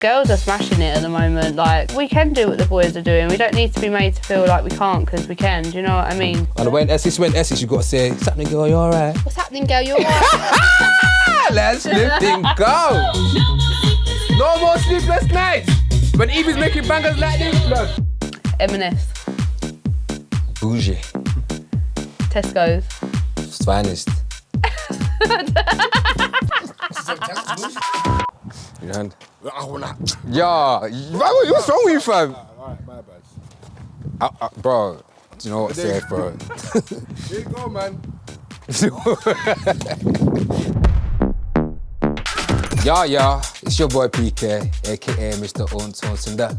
girls are smashing it at the moment. Like, we can do what the boys are doing. We don't need to be made to feel like we can't, because we can. Do you know what I mean? And when Essex, you got to say, what's happening, girl, you all right? What's happening, girl, you all right? Let's lift and go. No more sleepless nights. When Evie's making bangers like this, blood. M&S. Bougie. Tesco's. Finest. Your hand. Yeah. What's wrong with you, fam? Alright, my bad. Bro, do you know what to say, bro? Here you go, man. Yeah, it's your boy PK, aka Mr. Untitled in the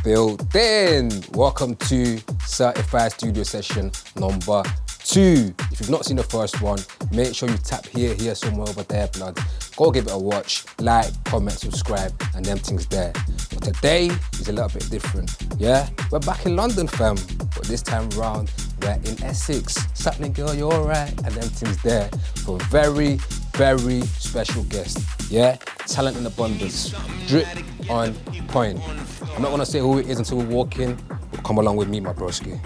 building. Welcome to Certified Studio Session number 2. If you've not seen the first one, make sure you tap here somewhere over there, blood. Go give it a watch, like, comment, subscribe, and them things there. But today is a little bit different, yeah? We're back in London, fam, but this time round, we're in Essex. What's happening, girl, you all right? And them things there for a very, very special guest, yeah? Talent in abundance, drip on point. I'm not gonna say who it is until we walk in, but come along with me, my broski.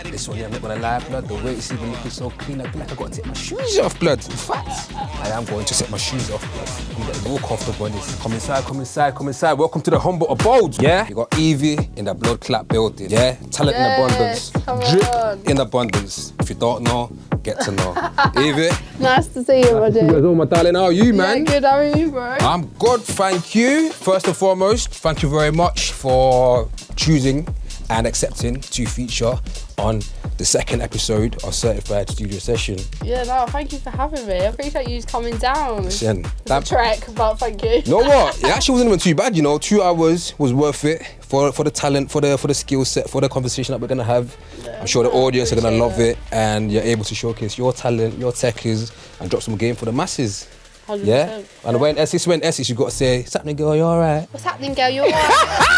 This one, yeah, I'm not gonna lie, blood. The way it's even looking so clean, I feel like I gotta take my shoes off, blood. In fact, I am going to take my shoes off, blood. I'm getting real comfortable in this. Come inside. Welcome to the humble abode. Yeah, you got Evie in the blood clot building. Yeah, talent in abundance, drip in abundance. If you don't know, get to know. Evie. Nice to see you, Roger. Hello, my darling. How are you, man? Yeah, good. How are you, bro? I'm good, thank you. First and foremost, thank you very much for choosing and accepting to feature on the second episode of Certified Studio Session. Yeah, no, thank you for having me. I appreciate you coming down. Listen, it's a trek, but thank you. You know what? It actually wasn't even too bad, you know. 2 hours was worth it for the talent, for the skill set, for the conversation that we're gonna have. Yeah, I'm sure the audience are gonna love it, and you're able to showcase your talent, your techies, and drop some game for the masses. 100%. Yeah? And when Essex, you gotta say, what's happening, girl, you all right? What's happening, girl, you all right?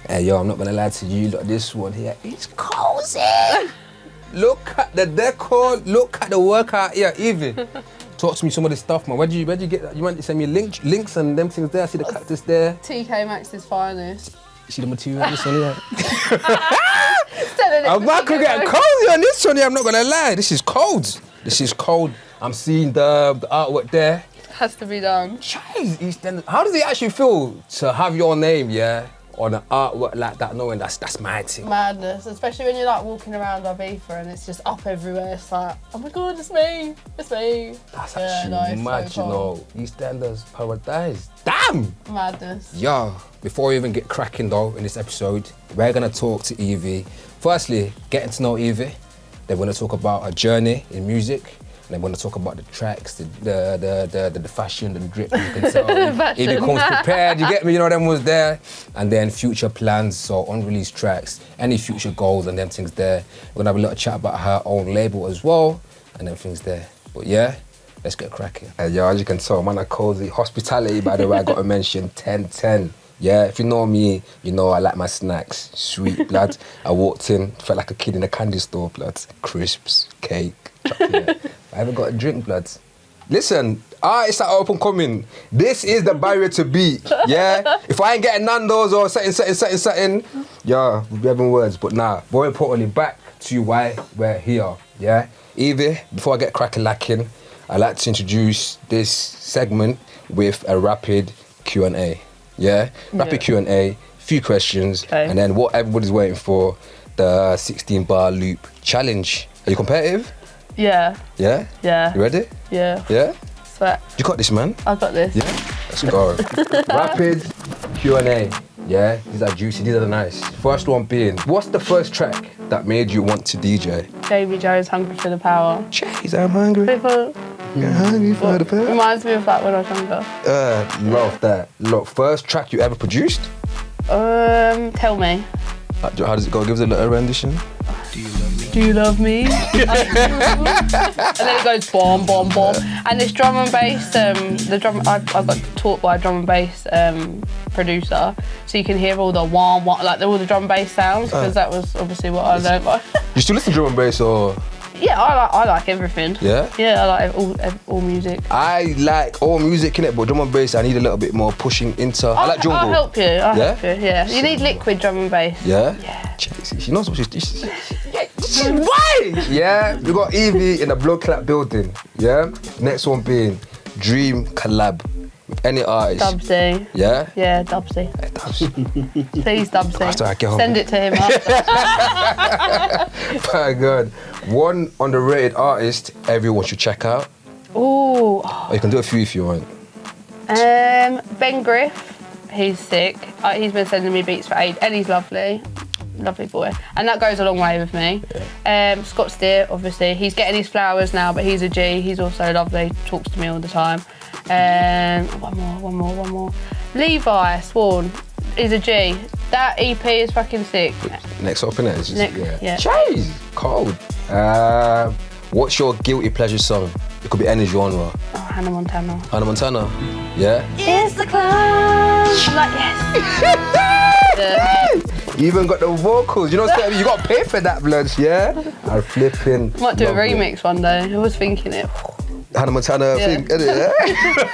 Hey, yo, I'm not gonna lie to you, look, this one here, it's cozy. Look at the decor, look at the workout here, Evie. Talk to me some of this stuff, man. Where'd you get that? You want to send me links and them things there? I see the cactus there. TK Maxx's finest. You see the material on this one here? I'm about to get cozy on this one here, I'm not gonna lie. This is cold. I'm seeing the artwork there. Has to be done. Jeez, Eastenderz. How does it actually feel to have your name, yeah, on an artwork like that, knowing that's my thing? Madness, especially when you're like walking around Ibiza and it's just up everywhere. It's like, oh my God, it's me. That's actually mad, so you know. Eastenderz paradise. Damn! Madness. Yo, before we even get cracking though in this episode, we're gonna talk to Evie. Firstly, getting to know Evie. Then we're gonna talk about her journey in music. And then we're gonna talk about the tracks, the fashion, the drip, you can tell. Evie comes prepared, you get me, you know, them was there. And then future plans, so unreleased tracks, any future goals and them things there. We're gonna have a little chat about her own label as well, and them things there. But yeah, let's get cracking. Yo, as you can tell, man, I cozy. Hospitality, by the way, I gotta mention 10-10. Yeah, if you know me, you know I like my snacks. Sweet, blood. I walked in, felt like a kid in a candy store, blood. Crisps, cake, chocolate. I haven't got a drink, blood. Listen, artists that are up and coming, this is the barrier to beat, yeah? If I ain't getting Nando's or something, yeah, we'll be having words. But nah, more importantly, back to why we're here, yeah? Evie, before I get cracking lacking, I'd like to introduce this segment with a rapid Q&A. Yeah, rapid Q&A, few questions, and then what everybody's waiting for, the 16-bar loop challenge. Are you competitive? Yeah. Yeah? Yeah. You ready? Yeah. Yeah? Sweat. You got this, man? I've got this. Yeah? Let's go. Rapid Q&A. Yeah, these are juicy, these are nice. First one being, what's the first track that made you want to DJ? Davy Jones, Hungry for the Power. Jeez, I'm hungry. You're hungry for the power. Reminds me of that when I was younger. Love that. Look, first track you ever produced? Tell me. How does it go? Give us a little rendition. Do you love me? And then it goes bomb, bomb, bomb. And this drum and bass, I got taught by a drum and bass producer, so you can hear all the wah, like all the drum bass sounds, because that was obviously what I learned. You still listen to drum and bass or? Yeah, I like everything. Yeah? Yeah, I like all music. I like all music, innit, but drum and bass, I need a little bit more pushing into. I like jungle. I'll help you. I'll help you. Yeah. You need liquid drum and bass. Yeah? Yeah. She knows what she's right! Yeah, we got Evie in the Blood Clap building. Yeah? Next one being Dream Collab. Any artist. Dubsy. Yeah? Yeah, Dubsy. Hey, Dubs. Please, Dubsy. After I get home. Send it to him after. My God. One underrated artist everyone should check out. Ooh. Or you can do a few if you want. Ben Griff. He's sick. He's been sending me beats for ages, and he's lovely. Lovely boy. And that goes a long way with me. Yeah. Scott Steer, obviously. He's getting his flowers now, but he's a G. He's also lovely. Talks to me all the time. One more. Levi Swan is a G. That EP is fucking sick. Next up, innit? It's just, Yeah. Jeez, cold. What's your guilty pleasure song? It could be any genre. Oh, Hannah Montana. Hannah Montana? Yeah? It's the clown. Like, yes. Yeah. You even got the vocals. You know what I'm saying? You got to pay for that, bloods, yeah? I'm flipping. Might do a remix one day. I was thinking it. Hannah Montana thing, isn't it?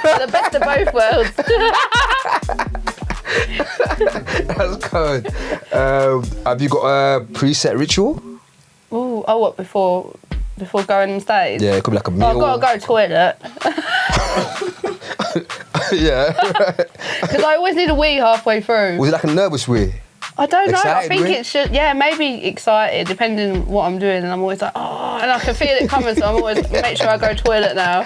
The best of both worlds. That's cold. Have you got a preset ritual? Ooh, what, before going on stage? Yeah, it could be like a meal. I've got to go to the toilet. Yeah. Because I always need a wee halfway through. Was it like a nervous wee? I don't know. Excited I think wee? it's just, maybe excited, depending on what I'm doing. And I'm always like, oh, and I can feel it coming, so I'm always make sure I go to the toilet now.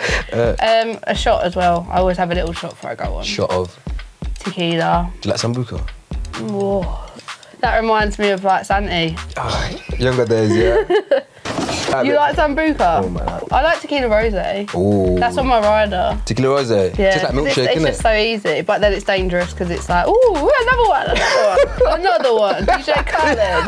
A shot as well. I always have a little shot before I go on. Shot of? Tequila. Do you like Sambuca? Whoa. That reminds me of like Santi. Oh, younger days, yeah. You like Sambuca? Oh, man. I like Tequila Rosé. Ooh. That's on my rider. Tequila Rosé? Yeah. Just like milkshake, it's innit? just so easy, but then it's dangerous because it's like, ooh, another one. Another one. DJ Khaled.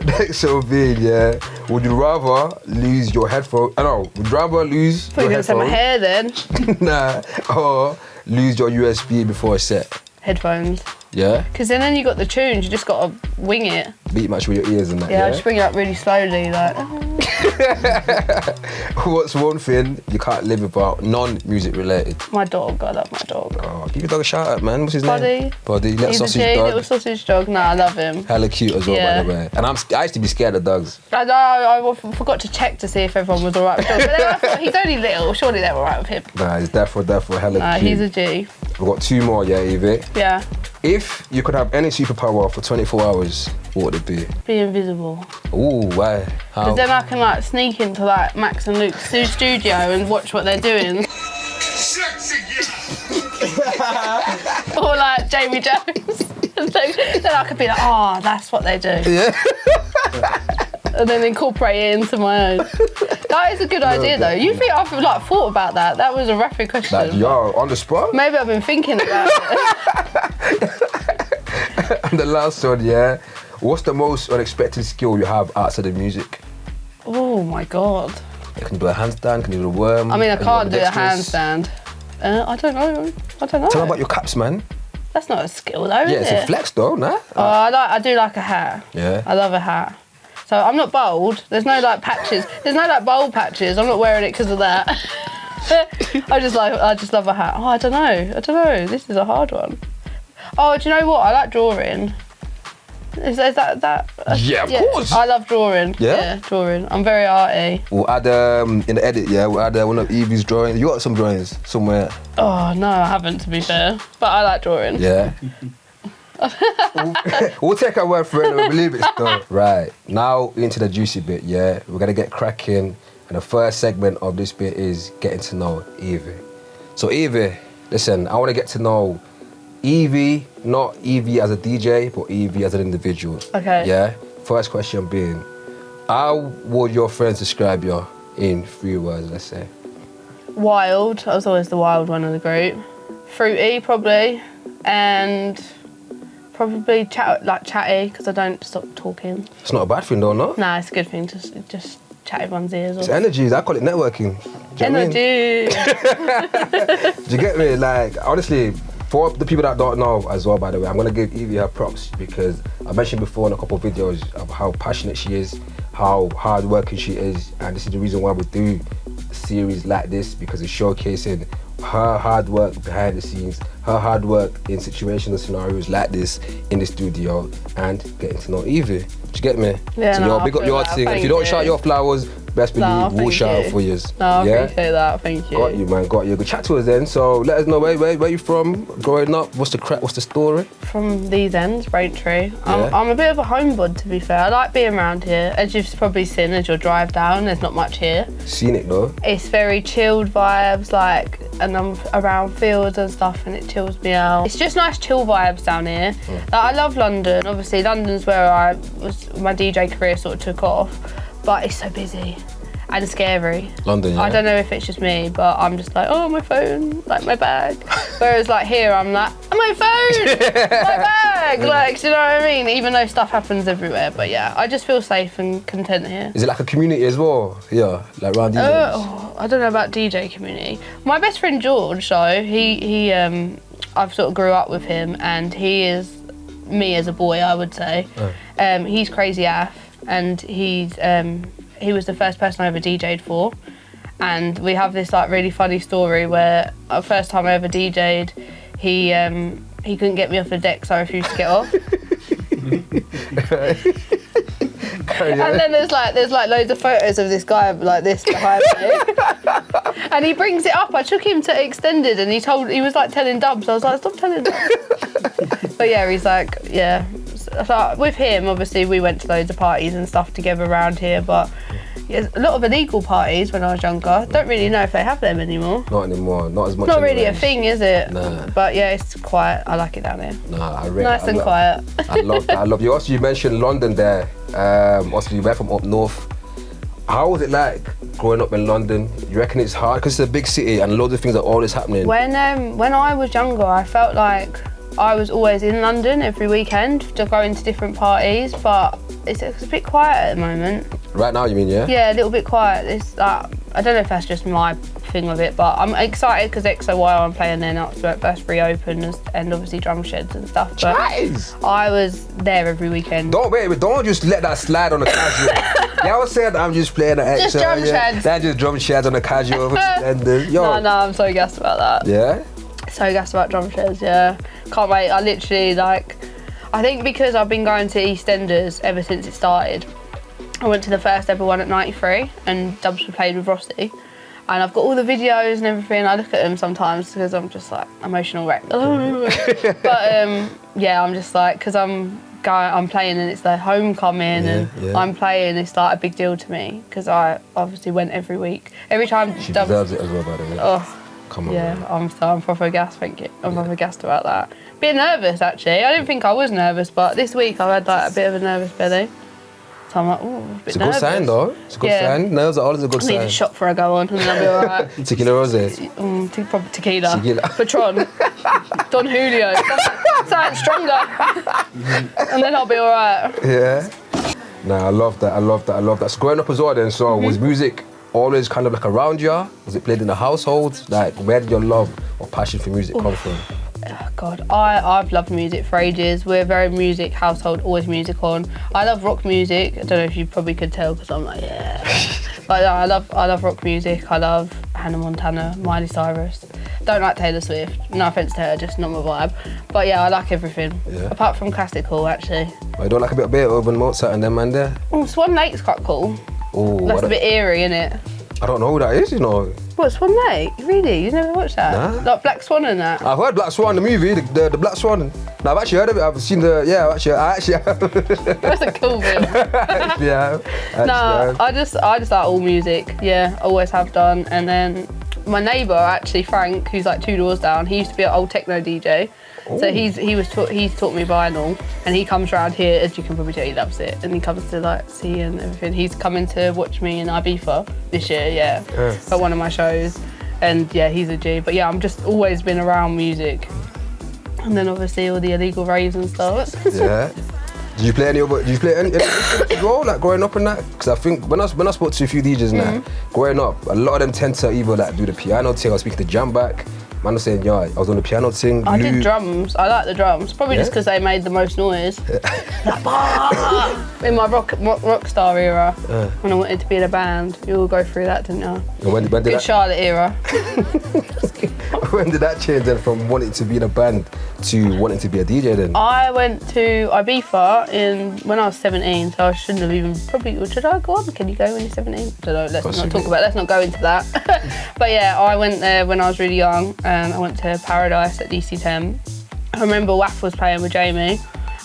Next will be, yeah. Would you rather lose your headphone? Would you rather lose Put your you gonna say my headphone? hair then. Nah. Or lose your USB before a set? Headphones. Yeah? Because then you got the tunes, you just got to wing it. Beat match with your ears and that, Yeah, I just bring it up really slowly, like. What's one thing you can't live without, non-music related? My dog, I love my dog. Oh, give your dog a shout out, man. What's his name? Buddy. Little He's sausage a G, dog. little sausage dog. Nah, I love him. Hella cute as well, Yeah. by the way. And I used to be scared of dogs. I know, I forgot to check to see if everyone was alright with dogs. But then I thought, he's only little, surely they're alright with him. Nah, he's definitely hella Nah, cute. he's a G. We've got two more, yeah, Evie. Yeah. If you could have any superpower for 24 hours, what would it be? Be invisible. Ooh, why? How? Because then I can like sneak into like Max and Luke's studio and watch what they're doing. Or like Jamie Jones. And then I could be like, oh, that's what they do. Yeah. And then incorporate it into my own. That is a good idea though. You think I've like thought about that? That was a rapid question. Like, yo, on the spot? Maybe I've been thinking about it. And the last one, yeah. What's the most unexpected skill you have outside of music? Oh my God. You can do a handstand, can you do a worm? I mean, I can you can't do a ambidextrous? handstand. I don't know. Tell me about your caps, man. That's not a skill though, Yeah, is it's it? a flex though, nah? Oh, I do like a hat. Yeah. I love a hat. So I'm not bold. There's no like patches. There's no like bold patches. I'm not wearing it because of that. I just love a hat. Oh, I don't know. This is a hard one. Oh, do you know what? I like drawing. Is that? Yeah, of course. I love drawing. Yeah? Drawing. I'm very arty. We'll add, in the edit, yeah, we'll add one of Evie's drawings. You got some drawings somewhere? Oh no, I haven't to be fair. But I like drawing. Yeah. We'll take our word for it and we'll believe it still. Right, now into the juicy bit, yeah? We're gonna get cracking. And the first segment of this bit is getting to know Evie. So Evie, listen, I wanna get to know Evie, not Evie as a DJ, but Evie as an individual. Okay. Yeah? First question being, how would your friends describe you in 3 words, let's say? Wild. I was always the wild one of the group. Fruity, probably. And probably chatty, because I don't stop talking. It's not a bad thing though, no? Nah, it's a good thing to just chat everyone's ears It's off. energies. I call it networking. Do you know what I mean? Energy. Do you get me? Like, honestly, for the people that don't know as well, by the way, I'm gonna give Evie her props because I mentioned before in a couple of videos of how passionate she is, how hard working she is, and this is the reason why we do a series like this, because it's showcasing her hard work behind the scenes, her hard work in situational scenarios like this in the studio, and getting to know Evie. Do you get me? Yeah, so no, you're I big up feel your that. thing. If Thank you don't you. shout your flowers, best believe No, we'll thank shout you. out for you. No, I Yeah? appreciate that, thank you. Got you, man, got you. Good chat to us then. So let us know where you from, growing up, what's the crack, what's the story? From these ends, Braintree. Yeah. I'm a bit of a homebod, to be fair. I like being around here. As you've probably seen as you drive down, there's not much here. Seen it though. It's very chilled vibes, like, and I'm around fields and stuff, and it chills me out. It's just nice chill vibes down here. Like, I love London. Obviously, London's where my DJ career sort of took off, but it's so busy and scary. London, yeah. I don't know if it's just me, but I'm just like, oh, my phone, like my bag. Whereas like here, I'm like, oh, my phone, my bag. Like, do you know what I mean? Even though stuff happens everywhere, but yeah, I just feel safe and content here. Is it like a community as well? Yeah, like around these I don't know about DJ community. My best friend George, though, he I've sort of grew up with him, and he is me as a boy, I would say. He's crazy AF, and he was the first person I ever DJ'd for, and we have this like really funny story where the first time I ever DJ'd, he couldn't get me off the deck, so I refused to get off. And then there's like loads of photos of this guy like this behind me, and he brings it up. I took him to Eastenderz, and he was like telling dubs. I was like, stop telling dubs. But yeah, he's like, yeah. So with him, obviously, we went to loads of parties and stuff together around here, but yeah, a lot of illegal parties when I was younger. Don't really know if they have them anymore. Not anymore, not as much. Not really anyway. a thing, is it? Nah. But yeah, it's quiet. I like it down here. Nah, Nice and quiet. I love that. I love you. Also, you mentioned London there. Also, you were from up north. How was it like growing up in London? You reckon it's hard because it's a big city and loads of things are always happening? When I was younger, I felt like I was always in London every weekend to go into different parties, but it's a bit quiet at the moment. Right now, you mean, yeah? Yeah, a little bit quiet. It's I don't know if that's just my thing of it, but I'm excited because XOY I'm playing there now. So that's reopened, and obviously Drumsheds and stuff. But Jeez. I was there every weekend. Don't just let that slide on the casual. Y'all said I'm just playing the Just XO. Drumsheds. Yeah. That's just Drumsheds on the casual. Yo. No, I'm so gassed about that. Yeah? So gassed about Drumsheds, yeah. Can't wait. I literally I think because I've been going to Eastenderz ever since it started. I went to the first ever one at 93 and dubs were played with Rossi. And I've got all the videos and everything. I look at them sometimes because I'm just like emotional wreck. But yeah, I'm just like, because I'm playing and it's the homecoming and I'm playing, it's like a big deal to me because I obviously went every week. Every time She dubs, deserves it as well, by the way. oh, Come on. yeah, Man. I'm proper gassed, thank you. I'm proper gassed about that. Bit nervous actually. I didn't think I was nervous, but this week I had like a bit of a nervous belly. So I'm like, oh, a bit It's a nervous. good sign, though. It's a good sign. Nerves are always a good I need sign. a shot before I go on and then I'll be alright. Tequila rose. Proper tequila. Tequila. Patron. Don Julio. Something stronger. And then I'll be alright. Yeah. Nah, I love that. So growing up as well then, so was music always kind of like around you? Was it played in the household? Like, where did your love or passion for music come from? Oh God, I've loved music for ages. We're a very music household, always music on. I love rock music. I don't know if you probably could tell because I'm like, yeah. But no, I love rock music. I love Hannah Montana, Miley Cyrus. Don't like Taylor Swift. No offense to her, just not my vibe. But yeah, I like everything. Yeah. Apart from classical, actually. I don't like a bit of Beethoven, Mozart and them man there? Oh, Swan Lake's quite cool. Oh, That's a bit eerie, innit? I don't know who that is, you know. What, Swan Lake? Really? You've never watched that? Nah. Like Black Swan and that? I've heard Black Swan, the movie, the Black Swan. No, I've actually heard of it. I've seen I actually have. That's a cool film. Yeah. No, I just like all music. Yeah, always have done. And then my neighbour, actually Frank, who's like 2 doors down, he used to be an old techno DJ. Ooh. So he's taught me vinyl, and he comes around here, as you can probably tell, he loves it, and he comes to like see and everything. He's coming to watch me in Ibiza this year, yeah, for one of my shows, and yeah, he's a G. But yeah, I'm just always been around music, and then obviously all the illegal raves and stuff. Yeah. Did you play any instruments as well, like growing up and that? Because I think when I spoke to a few DJs now, growing up, a lot of them tend to either like do the piano thing or speak the jam back. Man was saying, yeah, I was on the piano thing. I did drums. I like the drums. Probably just because they made the most noise. Like, in my rock star era, when I wanted to be in a band, you all go through that, didn't you? And when did that, Charlotte era. When did that change then from wanting to be in a band to wanting to be a DJ then? I went to Ibiza when I was 17, so I shouldn't have even should I go on? Can you go when you're 17? I don't know, let's not go into that. But yeah, I went there when I was really young, and I went to Paradise at DC10. I remember Waff was playing with Jamie,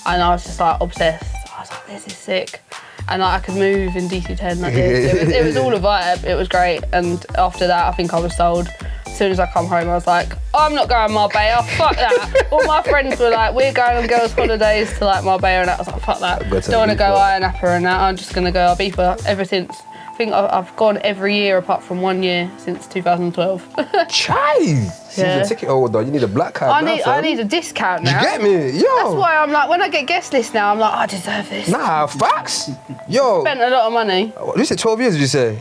and I was just like obsessed. I was like, this is sick. And like, I could move in DC10 like this. It was all a vibe, it was great. And after that, I think I was sold. As soon as I come home, I was like, I'm not going Marbella, fuck that. All my friends were like, we're going on girls' holidays to like Marbella, and I was like, fuck that. Don't want to go Iron Napa and that, I'm just going to go Ibiza ever since. I think I've gone every year apart from 1 year since 2012. Chai! Season ticket holder, you need a black card I need a discount now. You get me? Yo! That's why I'm like, when I get guest list now, I'm like, I deserve this. Nah, facts? Yo! Spent a lot of money. You said 12 years, did you say?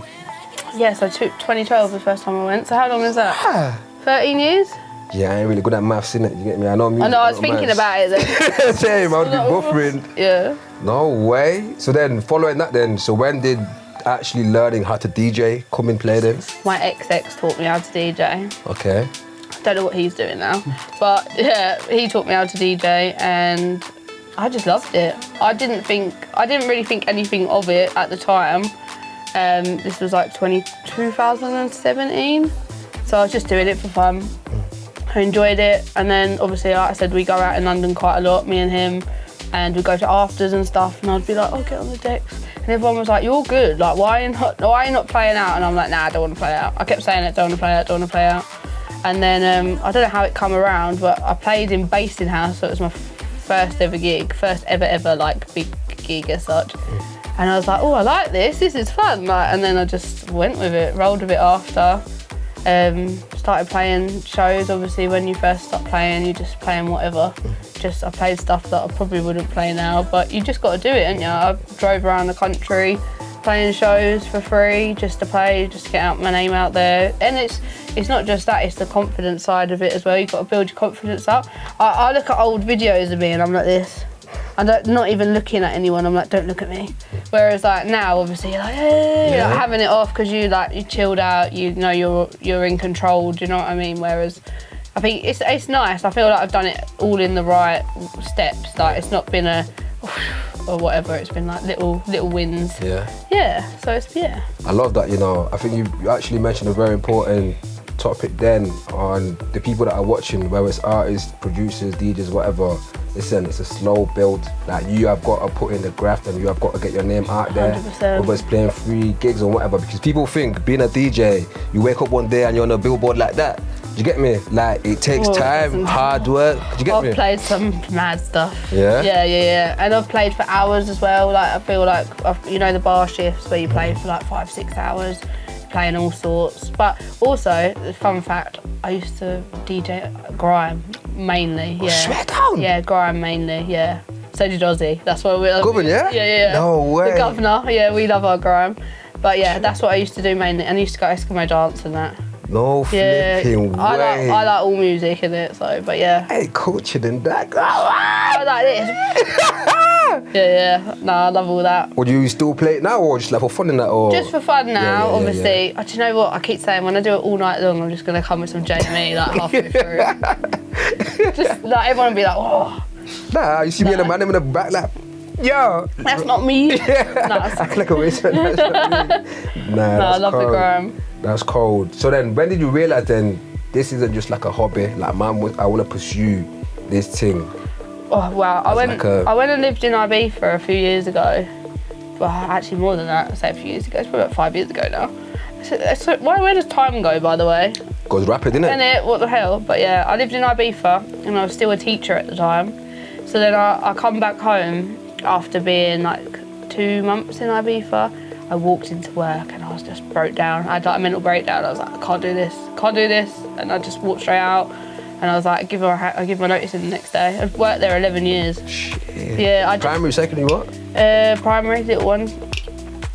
Yeah, so 2012 was the first time I went. So how long is that? 13 years? Yeah, I ain't really good at maths, innit? You get me? I know music. I know, I was thinking about it then. Same, I would be buffering. Yeah. No way. So then, following that then, so when did actually learning how to DJ come in play then? My ex taught me how to DJ. Okay. I don't know what he's doing now. But yeah, he taught me how to DJ and I just loved it. I didn't really think anything of it at the time. This was like 2017. So I was just doing it for fun. I enjoyed it. And then obviously, like I said, we go out in London quite a lot, me and him, and we go to afters and stuff, and I'd be like, oh, get on the decks. And everyone was like, you're good, like why are you not playing out? And I'm like, nah, I don't want to play out. I kept saying it, don't want to play out, don't want to play out. And then I don't know how it come around, but I played in Eastenderz, so it was my first ever like big gig as such. And I was like, oh, I like this is fun. Like, and then I just went with it, rolled with it after. Started playing shows. Obviously, when you first start playing, you're just playing whatever. I played stuff that I probably wouldn't play now, but you just got to do it, ain't you? I drove around the country playing shows for free, just to play, just to get my name out there. And it's not just that, it's the confidence side of it as well. You've got to build your confidence up. I look at old videos of me and I'm like this. I'm not even looking at anyone, I'm like, don't look at me. Whereas like now, obviously, you're like, hey, you're like having it off because you chilled out, you know you're in control, do you know what I mean? Whereas I think it's nice. I feel like I've done it all in the right steps. Like it's not been a or whatever. It's been like little wins. Yeah. Yeah. So it's I love that. You know, I think you actually mentioned a very important topic then on the people that are watching, whether it's artists, producers, DJs, whatever. Listen, it's a slow build. Like you have got to put in the graft and you have got to get your name out there. 100%. Whether it's playing free gigs or whatever, because people think being a DJ, you wake up one day and you're on a billboard like that. Do you get me? Like it takes time, hard work. Do you get me? I've played some mad stuff. Yeah? Yeah. And I've played for hours as well. Like I feel like the bar shifts where you play for like 5-6 hours, playing all sorts. But also, fun fact, I used to DJ grime mainly. Yeah. Swear down. Yeah, grime mainly. Yeah. So did Ozzy. That's what we. Governor, yeah? Yeah. No way. The governor. Yeah, we love our grime. But yeah, that's what I used to do mainly. And I used to go Eskimo dance and that. No flipping way. I like all music in it, so, but yeah. Hey, coaching and that. I like this. Yeah. No, I love all that. Would you still play it now or just like for fun in that? Or? Just for fun now, obviously. Do you know what? I keep saying when I do it all night long, I'm just going to come with some Jamie like halfway through. Just like everyone will be like, oh. Nah, you see me and the man in the back like, yo. That's not me. I click away. So that's not me. Nah, I love the grime. That's cold. So then, when did you realise then this isn't just like a hobby? Like, man, I want to pursue this thing. Oh wow! I went and lived in Ibiza a few years ago. Well, actually more than that. I say a few years ago. It's probably about 5 years ago now. So where does time go, by the way? Goes rapid, innit? And what the hell? But yeah, I lived in Ibiza and I was still a teacher at the time. So then I come back home after being like 2 months in Ibiza. I walked into work and I was just broke down. I had like a mental breakdown. I was like, I can't do this. And I just walked straight out. And I was like, I give my notice in the next day. I've worked there 11 years. Shit. Yeah, Primary, secondary, what? Primary, little one.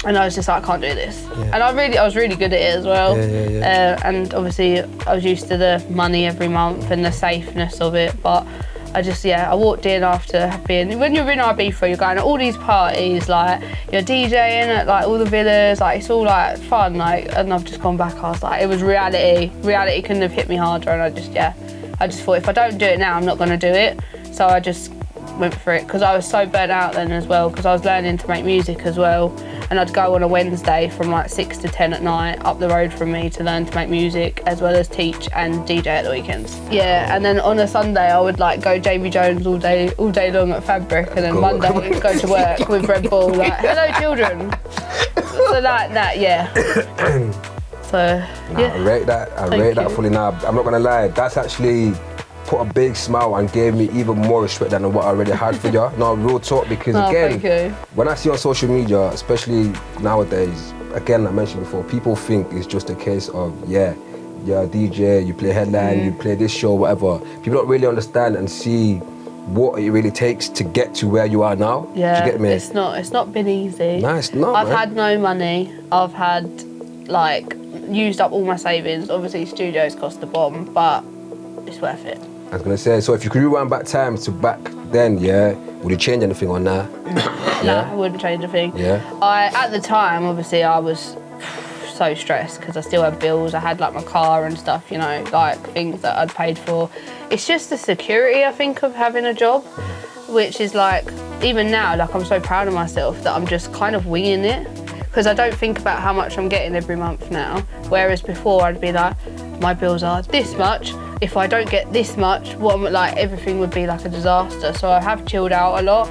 And I was just like, I can't do this. Yeah. And I was really good at it as well. Yeah. And obviously I was used to the money every month and the safeness of it. But I walked in after being, when you're in Ibiza, you're going to all these parties, like you're DJing at like all the villas, like it's all like fun, like, and I've just gone back, I was like, it was reality. Reality couldn't have hit me harder, and I just thought, if I don't do it now, I'm not gonna do it. So I just went for it, because I was so burnt out then as well, because I was learning to make music as well. And I'd go on a Wednesday from like 6 to 10 at night up the road from me to learn to make music, as well as teach and DJ at the weekends. Yeah, and then on a Sunday I would like go Jamie Jones all day long at Fabric, and then Monday I'd go to work with Red Bull, like, hello children. So like that, yeah. So, yeah. I rate that fully now. I'm not gonna lie, that's actually put a big smile and gave me even more respect than what I already had for you. No, real talk, because again, when I see on social media, especially nowadays, again, I mentioned before, people think it's just a case of, yeah, you're a DJ, you play headline, you play this show, whatever. People don't really understand and see what it really takes to get to where you are now. Yeah, do you get me? It's not been easy. No, it's not, I've had no money. I've had, like, used up all my savings. Obviously, studios cost the bomb, but it's worth it. I was gonna say, so if you could rewind back time to back then, yeah, would you change anything on that? No, I wouldn't change a thing. Yeah. At the time, obviously, I was so stressed because I still had bills. I had like my car and stuff, you know, like things that I'd paid for. It's just the security, I think, of having a job, which is like, even now, like, I'm so proud of myself that I'm just kind of winging it, because I don't think about how much I'm getting every month now. Whereas before, I'd be like, my bills are this much. If I don't get this much, like, everything would be like a disaster. So I have chilled out a lot.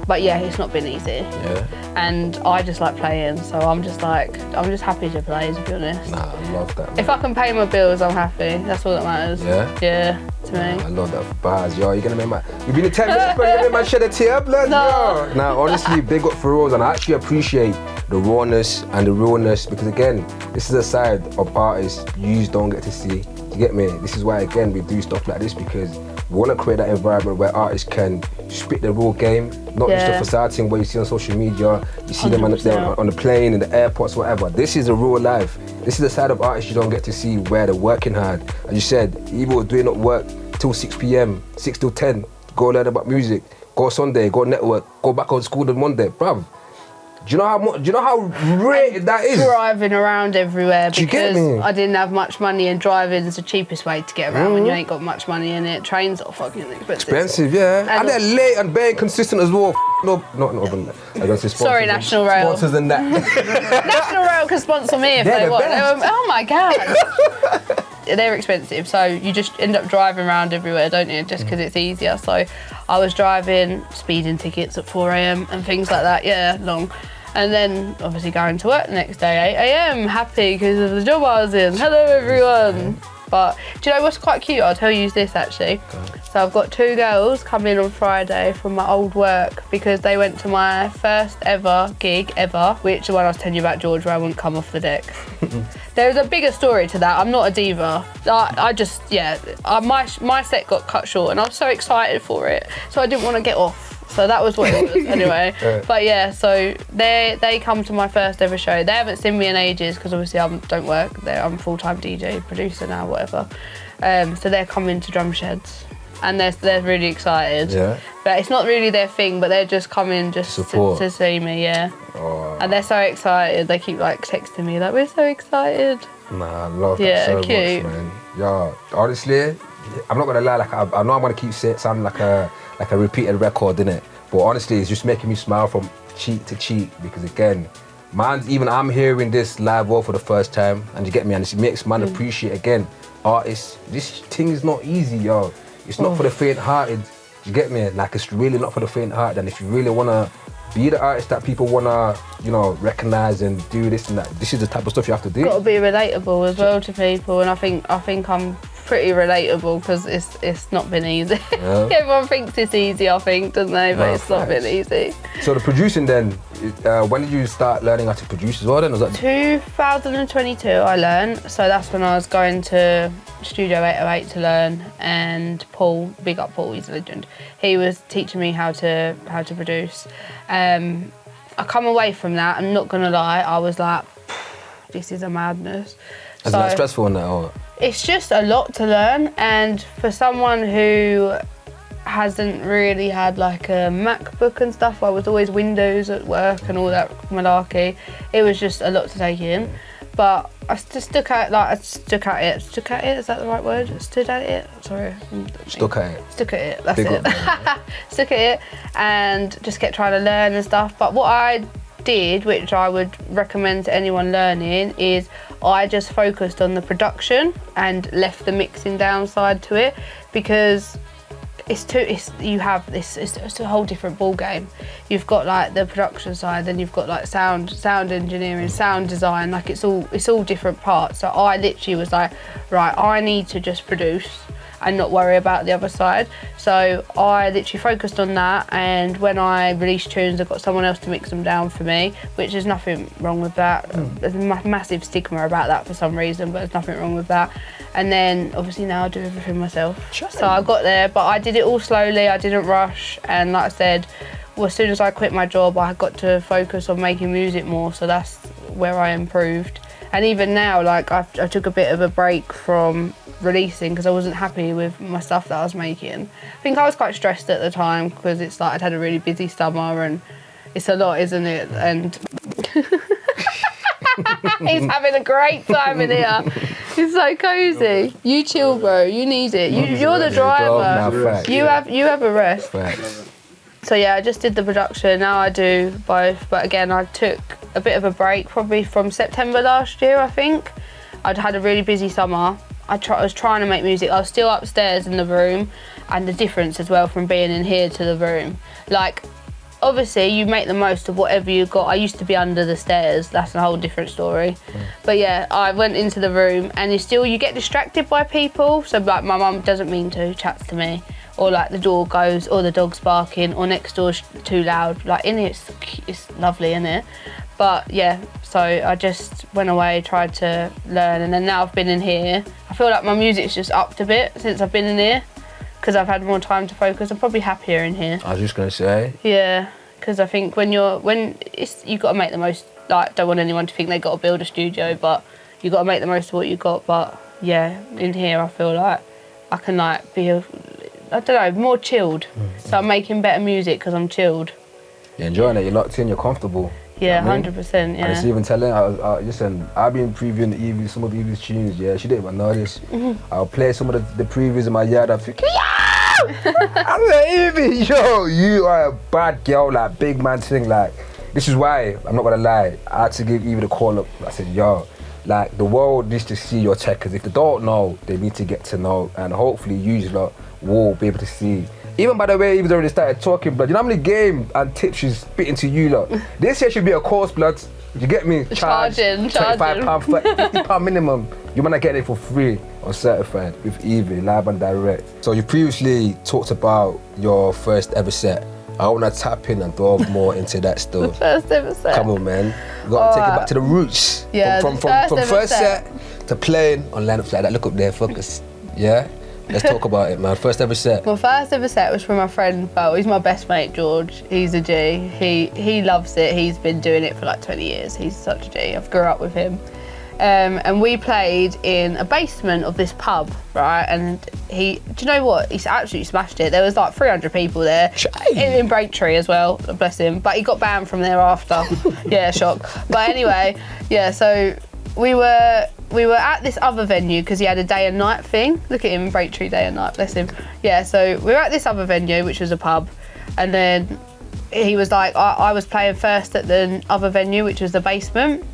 But yeah, it's not been easy. Yeah. And I just like playing, so I'm just happy to play, to be honest. Nah, I love that, man. If I can pay my bills, I'm happy. That's all that matters. Yeah? Yeah, to me. I love that for bars, yo. You're gonna make my... You've been in 10 minutes, but you're gonna make my shed a tear, blood, No. yo. Nah, honestly, big up for Rose, and I actually appreciate the rawness and the realness, because again, this is a side of artists you don't get to see. You get me? This is why, again, we do stuff like this, because we want to create that environment where artists can spit the real game, not just the facade thing where you see on social media, you see 100%. Them on the plane, in the airports, whatever. This is the real life. This is the side of artists you don't get to see, where they're working hard. As you said, Evie was doing up work till 6 p.m, 6 till 10, go learn about music, go Sunday, go network, go back on school on Monday, bruv. Do you know how rare that is? Driving around everywhere, Do you get because me? I didn't have much money, and driving is the cheapest way to get around when you ain't got much money in it. Trains are fucking Expensive, yeah. And they're late and very consistent as well. No, not I don't say sponsors. Sorry, National Rail. Sponsors and that. National Rail can sponsor me if They're they the want. best. Oh my God. They're expensive, so you just end up driving around everywhere, don't you? Just because it's easier. So I was driving, speeding tickets at 4 a.m. and things like that. Yeah, long. And then obviously going to work the next day, 8 a.m, happy because of the job I was in. Hello everyone. But do you know what's quite cute? I'll tell you this actually. So I've got 2 girls coming on Friday from my old work, because they went to my first ever gig ever, which the one I was telling you about, George, where I wouldn't come off the deck. There's a bigger story to that. I'm not a diva. My set got cut short and I was so excited for it. So I didn't want to get off. So that was what it was anyway. But yeah, so they come to my first ever show. They haven't seen me in ages, because obviously I don't work there. I'm full-time DJ, producer now, whatever. So they're coming to Drumsheds, and they're really excited. Yeah. But it's not really their thing, but they're just coming just to see me, yeah. Oh. And they're so excited. They keep like texting me like, we're so excited. Nah, I love that so cute. much, man. Yeah, honestly, I'm not gonna lie. Like I know I'm gonna keep sounding like a repeated record, innit? But honestly, it's just making me smile from cheek to cheek, because again, I'm hearing this live for the first time, and you get me, and it makes man appreciate, again, artists. This thing is not easy, yo. It's not for the faint-hearted. You get me? Like, it's really not for the faint-hearted. And if you really wanna be the artist that people wanna, recognize and do this and that, this is the type of stuff you have to do. Got to be relatable as well to people, and I think I'm pretty relatable because it's not been easy. Yeah. Everyone thinks it's easy, I think, don't they? But it's not been easy. So the producing then, when did you start learning how to produce as well then? Was that 2022 I learned, so that's when I was going to Studio 808 to learn, and Paul, big up Paul, he's a legend. He was teaching me how to produce. I come away from that, I'm not gonna lie, I was like, this is a madness. Is that stressful in that or? It's just a lot to learn, and for someone who hasn't really had like a MacBook and stuff, I was always Windows at work and all that malarkey, it was just a lot to take in. But I just stuck at it, is that the right word? Stood at it? Sorry. Stuck at it. Stuck at it, that's Big it. up, Stuck at it and just kept trying to learn and stuff. But what I did, which I would recommend to anyone learning, is I just focused on the production and left the mixing downside to it, because it's a whole different ball game. You've got like the production side, then you've got like sound engineering, sound design, like it's all different parts. So I literally was like, right, I need to just produce and not worry about the other side. So I literally focused on that, and when I released tunes, I got someone else to mix them down for me, which is nothing wrong with that. There's a massive stigma about that for some reason, but there's nothing wrong with that. And then obviously now I do everything myself. So I got there, but I did it all slowly, I didn't rush, and like I said, well, as soon as I quit my job, I got to focus on making music more, so that's where I improved. And even now, like I took a bit of a break from releasing because I wasn't happy with my stuff that I was making. I think I was quite stressed at the time because it's like I'd had a really busy summer, and it's a lot, isn't it? And he's having a great time in here. It's so cosy. You chill, bro. You need it. You're the driver. You have a rest. So yeah, I just did the production. Now I do both. But again, I took a bit of a break, probably from September last year, I think. I'd had a really busy summer. I was trying to make music. I was still upstairs in the room, and the difference as well from being in here to the room. Like, obviously you make the most of whatever you got. I used to be under the stairs, that's a whole different story. But yeah, I went into the room, and you get distracted by people. So like my mum doesn't mean to, chats to me, or like the door goes, or the dog's barking, or next door's too loud. Like in here, it's lovely, isn't it? But yeah, so I just went away, tried to learn, and then now I've been in here. I feel like my music's just upped a bit since I've been in here, because I've had more time to focus. I'm probably happier in here. I was just gonna say. Yeah, because I think you've got to make the most. Like, don't want anyone to think they got to build a studio, but you got to make the most of what you got. But yeah, in here I feel like I can like be, I don't know, more chilled. So I'm making better music because I'm chilled. You're enjoying it. You're locked in. You're comfortable. Yeah, 100%. Yeah. I was even telling listen, I've been previewing Evie, some of Evie's tunes. Yeah, she didn't even know this. I'll play some of the previews in my yard. I'm thinking, I'm like, Evie, yo, you are a bad girl, like big man thing. Like, this is why I'm not gonna lie. I had to give Evie the call up. I said, yo, like the world needs to see your checkers. If they don't know, they need to get to know, and hopefully you lot will be able to see. Even by the way, Evie's already started talking, blood. You know how many game and tips she's spitting to you lot? This here should be a course, blood. You get me? Charging. £25, £50 minimum. You might not get it for free or certified with Evie, live and direct. So you previously talked about your first ever set. I want to tap in and delve more into that still. First ever set. Come on, man. We got to take it back to the roots. Yeah, from first set to playing on lineups like that. Look up there, focus. Yeah? Let's talk about it, man. First ever set. My first ever set was from my friend, well, he's my best mate, George. He's a G. He loves it. He's been doing it for like 20 years. He's such a G. I've grew up with him. And we played in a basement of this pub, right? And do you know what? He's absolutely smashed it. There was like 300 people there. In Braintree as well, bless him. But he got banned from there after. Yeah, shock. But anyway, yeah, so we were at this other venue because he had a day and night thing. Look at him, Braintree day and night, bless him. Yeah, so we were at this other venue, which was a pub, and then he was like, I was playing first at the other venue, which was the basement.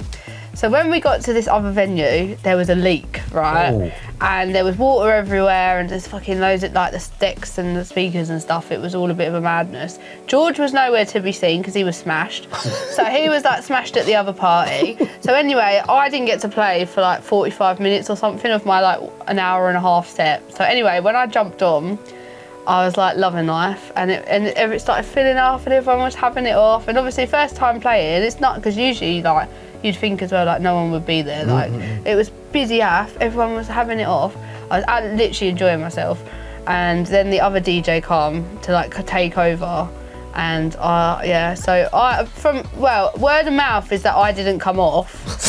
So when we got to this other venue, there was a leak, right? and there was water everywhere, and there's fucking loads of like the decks and the speakers and stuff. It was all a bit of a madness. George was nowhere to be seen because he was smashed. So he was like smashed at the other party. So anyway, I didn't get to play for like 45 minutes or something of my like an hour and a half set. So anyway, when I jumped on, I was like loving life, and it started filling up, and everyone was having it off. And obviously, first time playing, it's not, because usually like you'd think as well like no one would be there. Like it was busy AF, everyone was having it off. I was literally enjoying myself, and then the other DJ come to like take over, and word of mouth is that I didn't come off.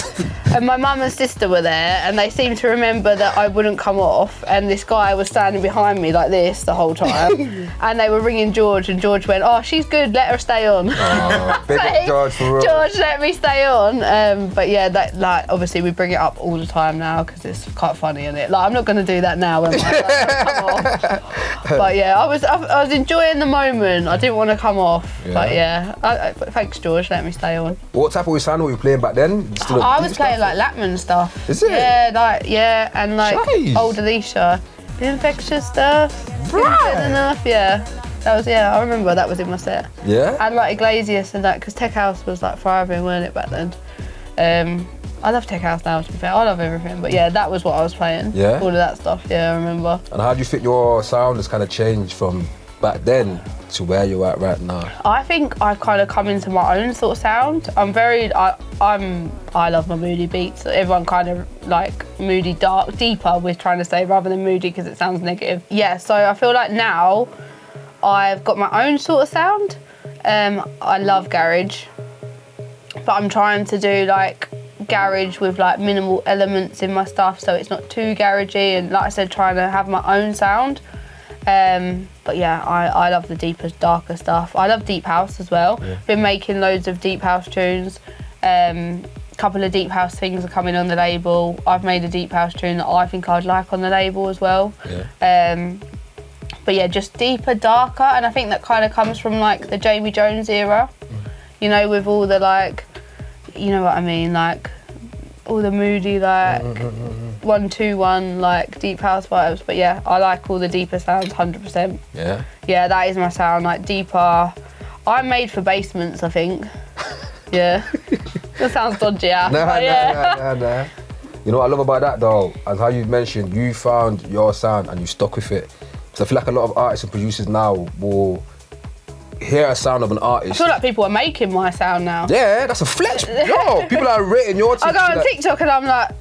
And my mum and sister were there, and they seemed to remember that I wouldn't come off, and this guy was standing behind me like this the whole time. And they were ringing George, and George went, "Oh, she's good, let her stay on." Oh, big up George for real. George let me stay on. But yeah, that like obviously we bring it up all the time now because it's quite funny, isn't it? Like I'm not going to do that now when come off. But yeah, I was enjoying the moment. I didn't want to come off. Yeah. But yeah, thanks George, let me stay on. What type of sound were you playing back then? I was playing like Lapman stuff. Is it? Yeah, and like Jeez. old Alicia, the infectious stuff. Right. Good enough, yeah. That was I remember that was in my set. Yeah. And like Iglesias and that, because Tech House was like thriving, weren't it, back then? I love Tech House now, to be fair. I love everything, but yeah, that was what I was playing. Yeah. All of that stuff. Yeah, I remember. And how do you think your sound has kind of changed from back then to where you're at right now? I think I've kind of come into my own sort of sound. I love my moody beats. Everyone kind of like moody, dark, deeper, we're trying to say, rather than moody because it sounds negative. Yeah, so I feel like now I've got my own sort of sound. I love garage, but I'm trying to do like garage with like minimal elements in my stuff, so it's not too garagey, and like I said, trying to have my own sound. But yeah, I love the deeper, darker stuff. I love deep house as well. Yeah. Been making loads of deep house tunes. Couple of deep house things are coming on the label. I've made a deep house tune that I think I'd like on the label as well. Yeah. But yeah, just deeper, darker, and I think that kind of comes from like the Jamie Jones era. You know, with all the like, you know what I mean, like all the moody like 1-2-1 like deep house vibes. But yeah, I like all the deeper sounds 100%. Yeah. Yeah, that is my sound, like deeper. I'm made for basements, I think. Yeah. That sounds dodgy, yeah. Nah. You know what I love about that though, and how you mentioned you found your sound and you stuck with it. So I feel like a lot of artists and producers now will hear a sound of an artist. I feel like people are making my sound now. Yeah, that's a flex. Yo, people are rating your I go on TikTok and I'm like,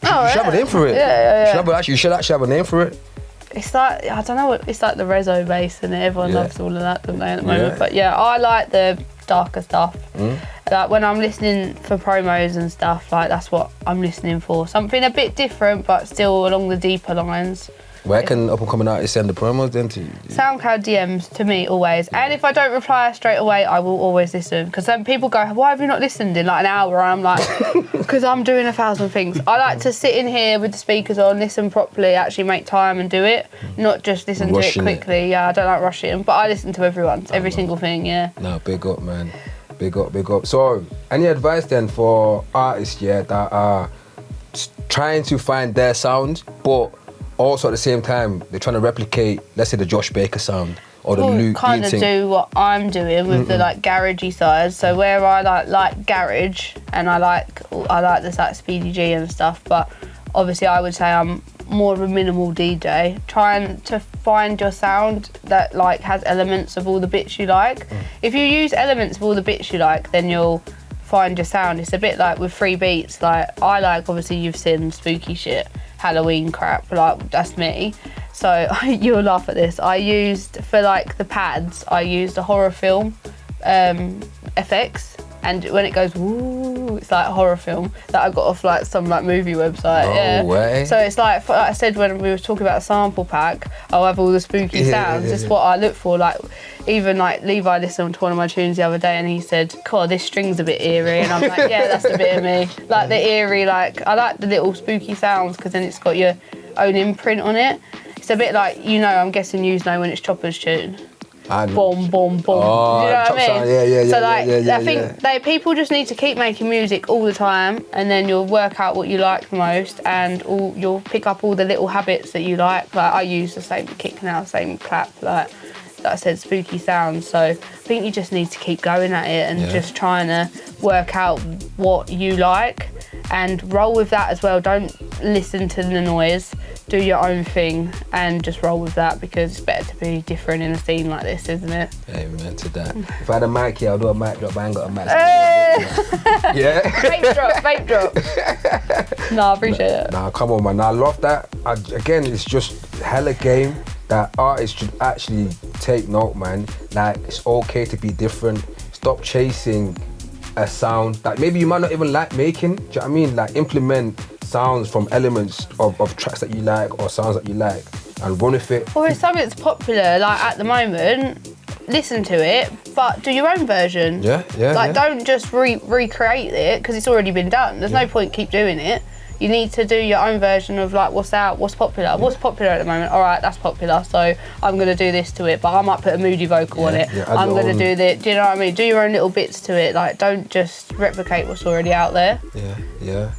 oh, you should have a name for it. Yeah. You should actually have a name for it. It's like, I don't know what, it's like the Rezo bass and everyone loves all of that, don't they, at the moment? But yeah, I like the darker stuff. Like when I'm listening for promos and stuff, like that's what I'm listening for. Something a bit different, but still along the deeper lines. Where can up-and-coming artists send the promos then to? SoundCloud DMs to me always. And if I don't reply straight away, I will always listen. Because then people go, why have you not listened in like an hour? And I'm like, because I'm doing 1,000 things. I like to sit in here with the speakers on, listen properly, actually make time and do it. Not just listen Rushing to it quickly. Yeah, I don't like rushing. But I listen to everyone, every single thing, yeah. No, big up, man. Big up. So, any advice then for artists, that are trying to find their sound, but also at the same time, they're trying to replicate, let's say, the Josh Baker sound or the Luke kind of do what I'm doing with the like garagey side. So where I like garage and I like this like Speedy G and stuff, but obviously I would say I'm more of a minimal DJ, trying to find your sound that like has elements of all the bits you like. If you use elements of all the bits you like, then you'll find your sound. It's a bit like with free beats. Like I like, obviously you've seen spooky shit, Halloween crap, like that's me. So you'll laugh at this. I used, for like the pads, I used a horror film FX, and when it goes woo, it's like a horror film that I got off like some like movie website. No way. So it's like I said when we were talking about a sample pack, I'll have all the spooky sounds. It's what I look for. Like even like Levi listened to one of my tunes the other day and he said, God, this string's a bit eerie, and I'm like, yeah, that's a bit of me. Like the eerie, like I like the little spooky sounds because then it's got your own imprint on it. It's a bit like, I'm guessing you know when it's Chopper's tune. And- boom, boom, boom. Oh, Do you know what top I mean? sound, yeah, So like, yeah, I think people just need to keep making music all the time, and then you'll work out what you like the most, and you'll pick up all the little habits that you like. Like I use the same kick now, same clap, like I said, spooky sounds. So I think you just need to keep going at it and just trying to work out what you like and roll with that as well. Don't listen to the noise. Do your own thing and just roll with that, because it's better to be different in a scene like this, isn't it? Amen to that. If I had a mic here, I'll do a mic drop, but I ain't got a mic. Yeah. Vape drop. No, I appreciate it. Nah, come on, man. I love that. Again, it's just hella game that artists should actually take note, man. Like, it's okay to be different. Stop chasing a sound that maybe you might not even like making. Do you know what I mean? Like, implement sounds from elements of tracks that you like or sounds that you like and run with it. Or if something that's popular, like at the moment, listen to it, but do your own version. Yeah. Don't just recreate it, because it's already been done. There's no point keep doing it. You need to do your own version of like what's out, what's popular. What's popular at the moment? All right, that's popular, so I'm gonna do this to it, but I might put a moody vocal on it. I'm gonna do this. Do you know what I mean? Do your own little bits to it. Like, don't just replicate what's already out there. Yeah.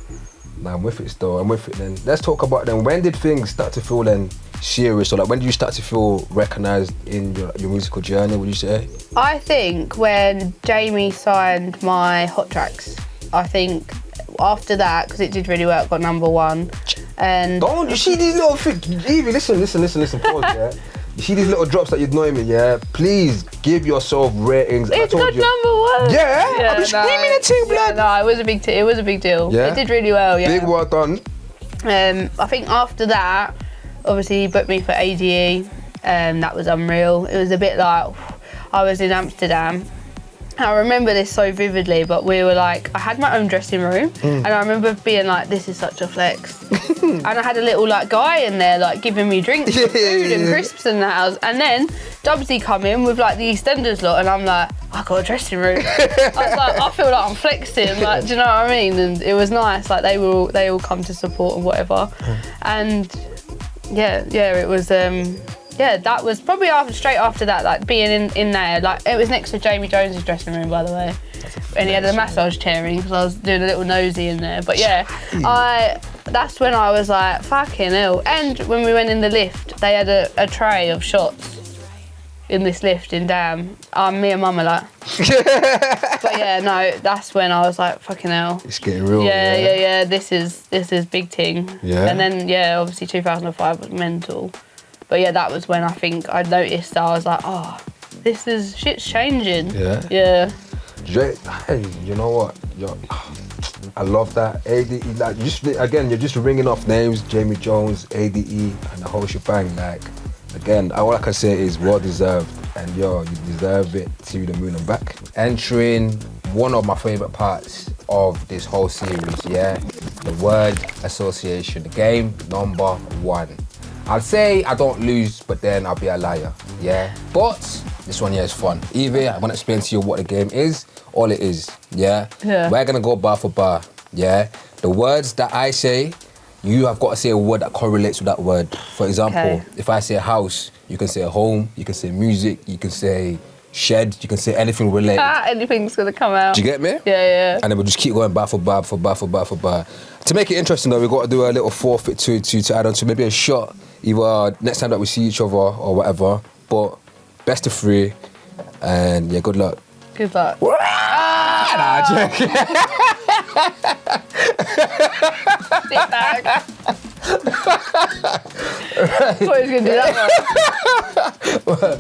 Nah, I'm with it still. I'm with it then. Let's talk about then. When did things start to feel then serious? Or like, when did you start to feel recognised in your musical journey, would you say? I think when Jamie signed my Hot Tracks, I think after that, because it did really well, it got #1. And Don't you see these little things? Evie, listen, pause, yeah? You see these little drops that you're knowing me, yeah? Please give yourself ratings. it's I got told you. #1. Yeah, I've been screaming at you, blood. No, it was a big it was a big deal. Yeah? It did really well, yeah. Big well done. I think after that, obviously he booked me for ADE, that was unreal. It was a bit like, I was in Amsterdam. I remember this so vividly, but we were like, I had my own dressing room, and I remember being like, this is such a flex. And I had a little like guy in there like giving me drinks and food and crisps and that. And then Dubsy come in with like the Eastenderz lot, and I'm like, I got a dressing room. I was like, I feel like I'm flexing, like, do you know what I mean? And it was nice, like they all come to support and whatever. And yeah, it was that was probably straight after that, like being in there, like it was next to Jamie Jones's dressing room, by the way, and he had a massage chair in, because I was doing a little nosy in there. But yeah, that's when I was like, fucking hell. And when we went in the lift, they had a tray of shots in this lift in Dam. Me and Mum are like, but yeah, no, that's when I was like, fucking hell. It's getting real. Yeah. This is big thing. Yeah. And then obviously 2005 was mental. But yeah, that was when I think I noticed that I was like, oh, shit's changing. Yeah. Hey, you know what? I love that. ADE, like, you're just ringing off names, Jamie Jones, ADE, and the whole shebang. Like, again, all I can say is well deserved, and you deserve it to the moon and back. Entering one of my favourite parts of this whole series, yeah? The word association, the game #1. I'll say I don't lose, but then I'll be a liar, yeah? But this one here is fun. Evie, I'm gonna explain to you what the game is, all it is, yeah? We're gonna go bar for bar, yeah? The words that I say, you have got to say a word that correlates with that word. For example, if I say house, you can say home, you can say music, you can say shed, you can say anything related. Anything's gonna come out. Do you get me? Yeah. And then we'll just keep going bar for bar for bar for bar for bar. To make it interesting though, we've got to do a little forfeit to add on to maybe a shot, either next time that we see each other or whatever. But best of 3, and yeah, good luck. Good luck. Nah, joking. Sit back. Thought he was gonna do that one.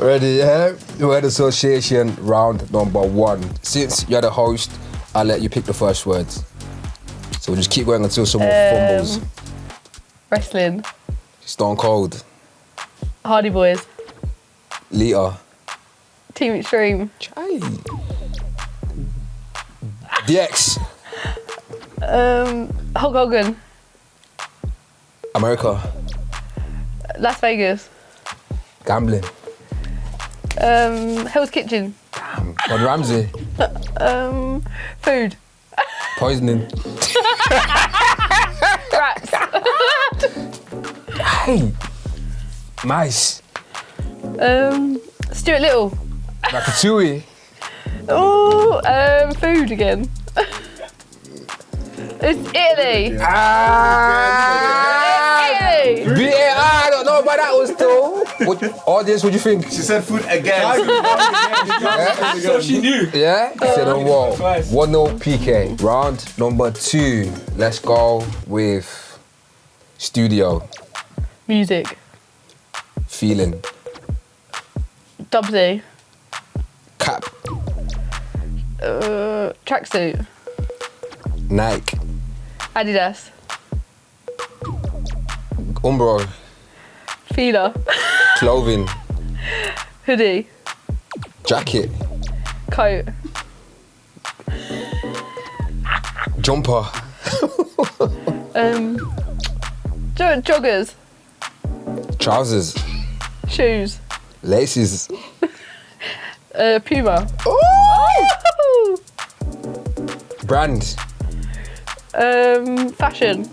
Ready, yeah? Word association round #1. Since you're the host, I'll let you pick the first words. So we'll just keep going until someone fumbles. Wrestling. Stone Cold. Hardy Boys. Lita. Team Extreme. Chai. DX. Hulk Hogan. America. Las Vegas. Gambling. Hell's Kitchen. Gordon Ramsay. Food. Poisoning. Rats. Hey. Mice. Stuart Little. Ratatouille. Oh, food again. It's Italy. Italy. VAR, I don't know about that one still. Audience, what do you think? She said food again. So she knew. Yeah? Said on what? 1-0 PK. Round number 2. Let's go with studio. Music. Feeling. Dubsy. Cap. Tracksuit. Nike. Adidas. Umbro. Fila. Clothing. Hoodie. Jacket. Coat. Jumper. Joggers. Trousers. Shoes. Laces. Puma. Ooh! Brand. Fashion.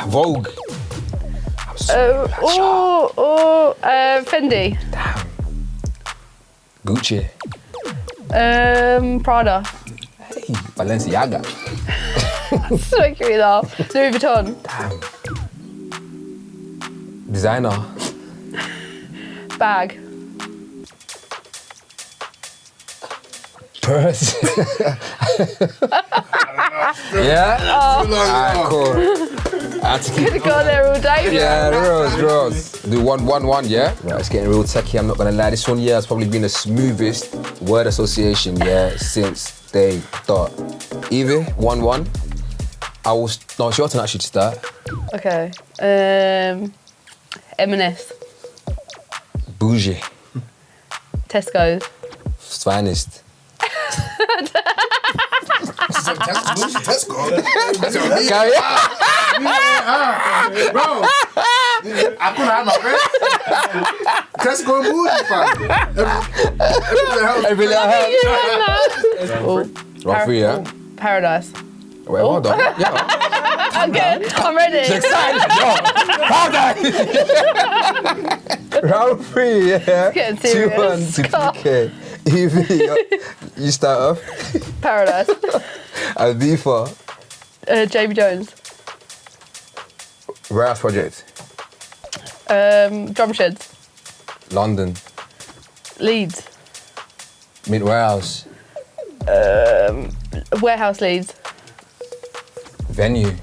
Vogue. Fendi. Gucci. Prada. Hey, Balenciaga. So cute though. Louis Vuitton. Damn. Designer. Bag. Purse. Yeah? Alright, cool. I had to keep. Could have gone there all day. Yeah, Rose. Do 1-1-1, yeah? Right, it's getting real techie, I'm not gonna lie. This one, yeah, has probably been the smoothest word association, yeah, since they start. Evie, 1-1. No, it's your turn actually to start. Okay. M&S. Bougie. Tesco's. Finest. Tesco. Carry on. Bro, I couldn't have my friend. Tesco and bougie, fam. Every little help. You won that. Roughly, yeah? Paradise. Wait, hold on. Yeah. Okay, I'm ready. Round 3, yeah. Getting serious. 2-1 to PK. Evie, you start off. Paradise. Avifa. Jamie Jones. Warehouse Project. Drumsheds. London. Leeds. Mint Warehouse. Warehouse Leeds. Venue.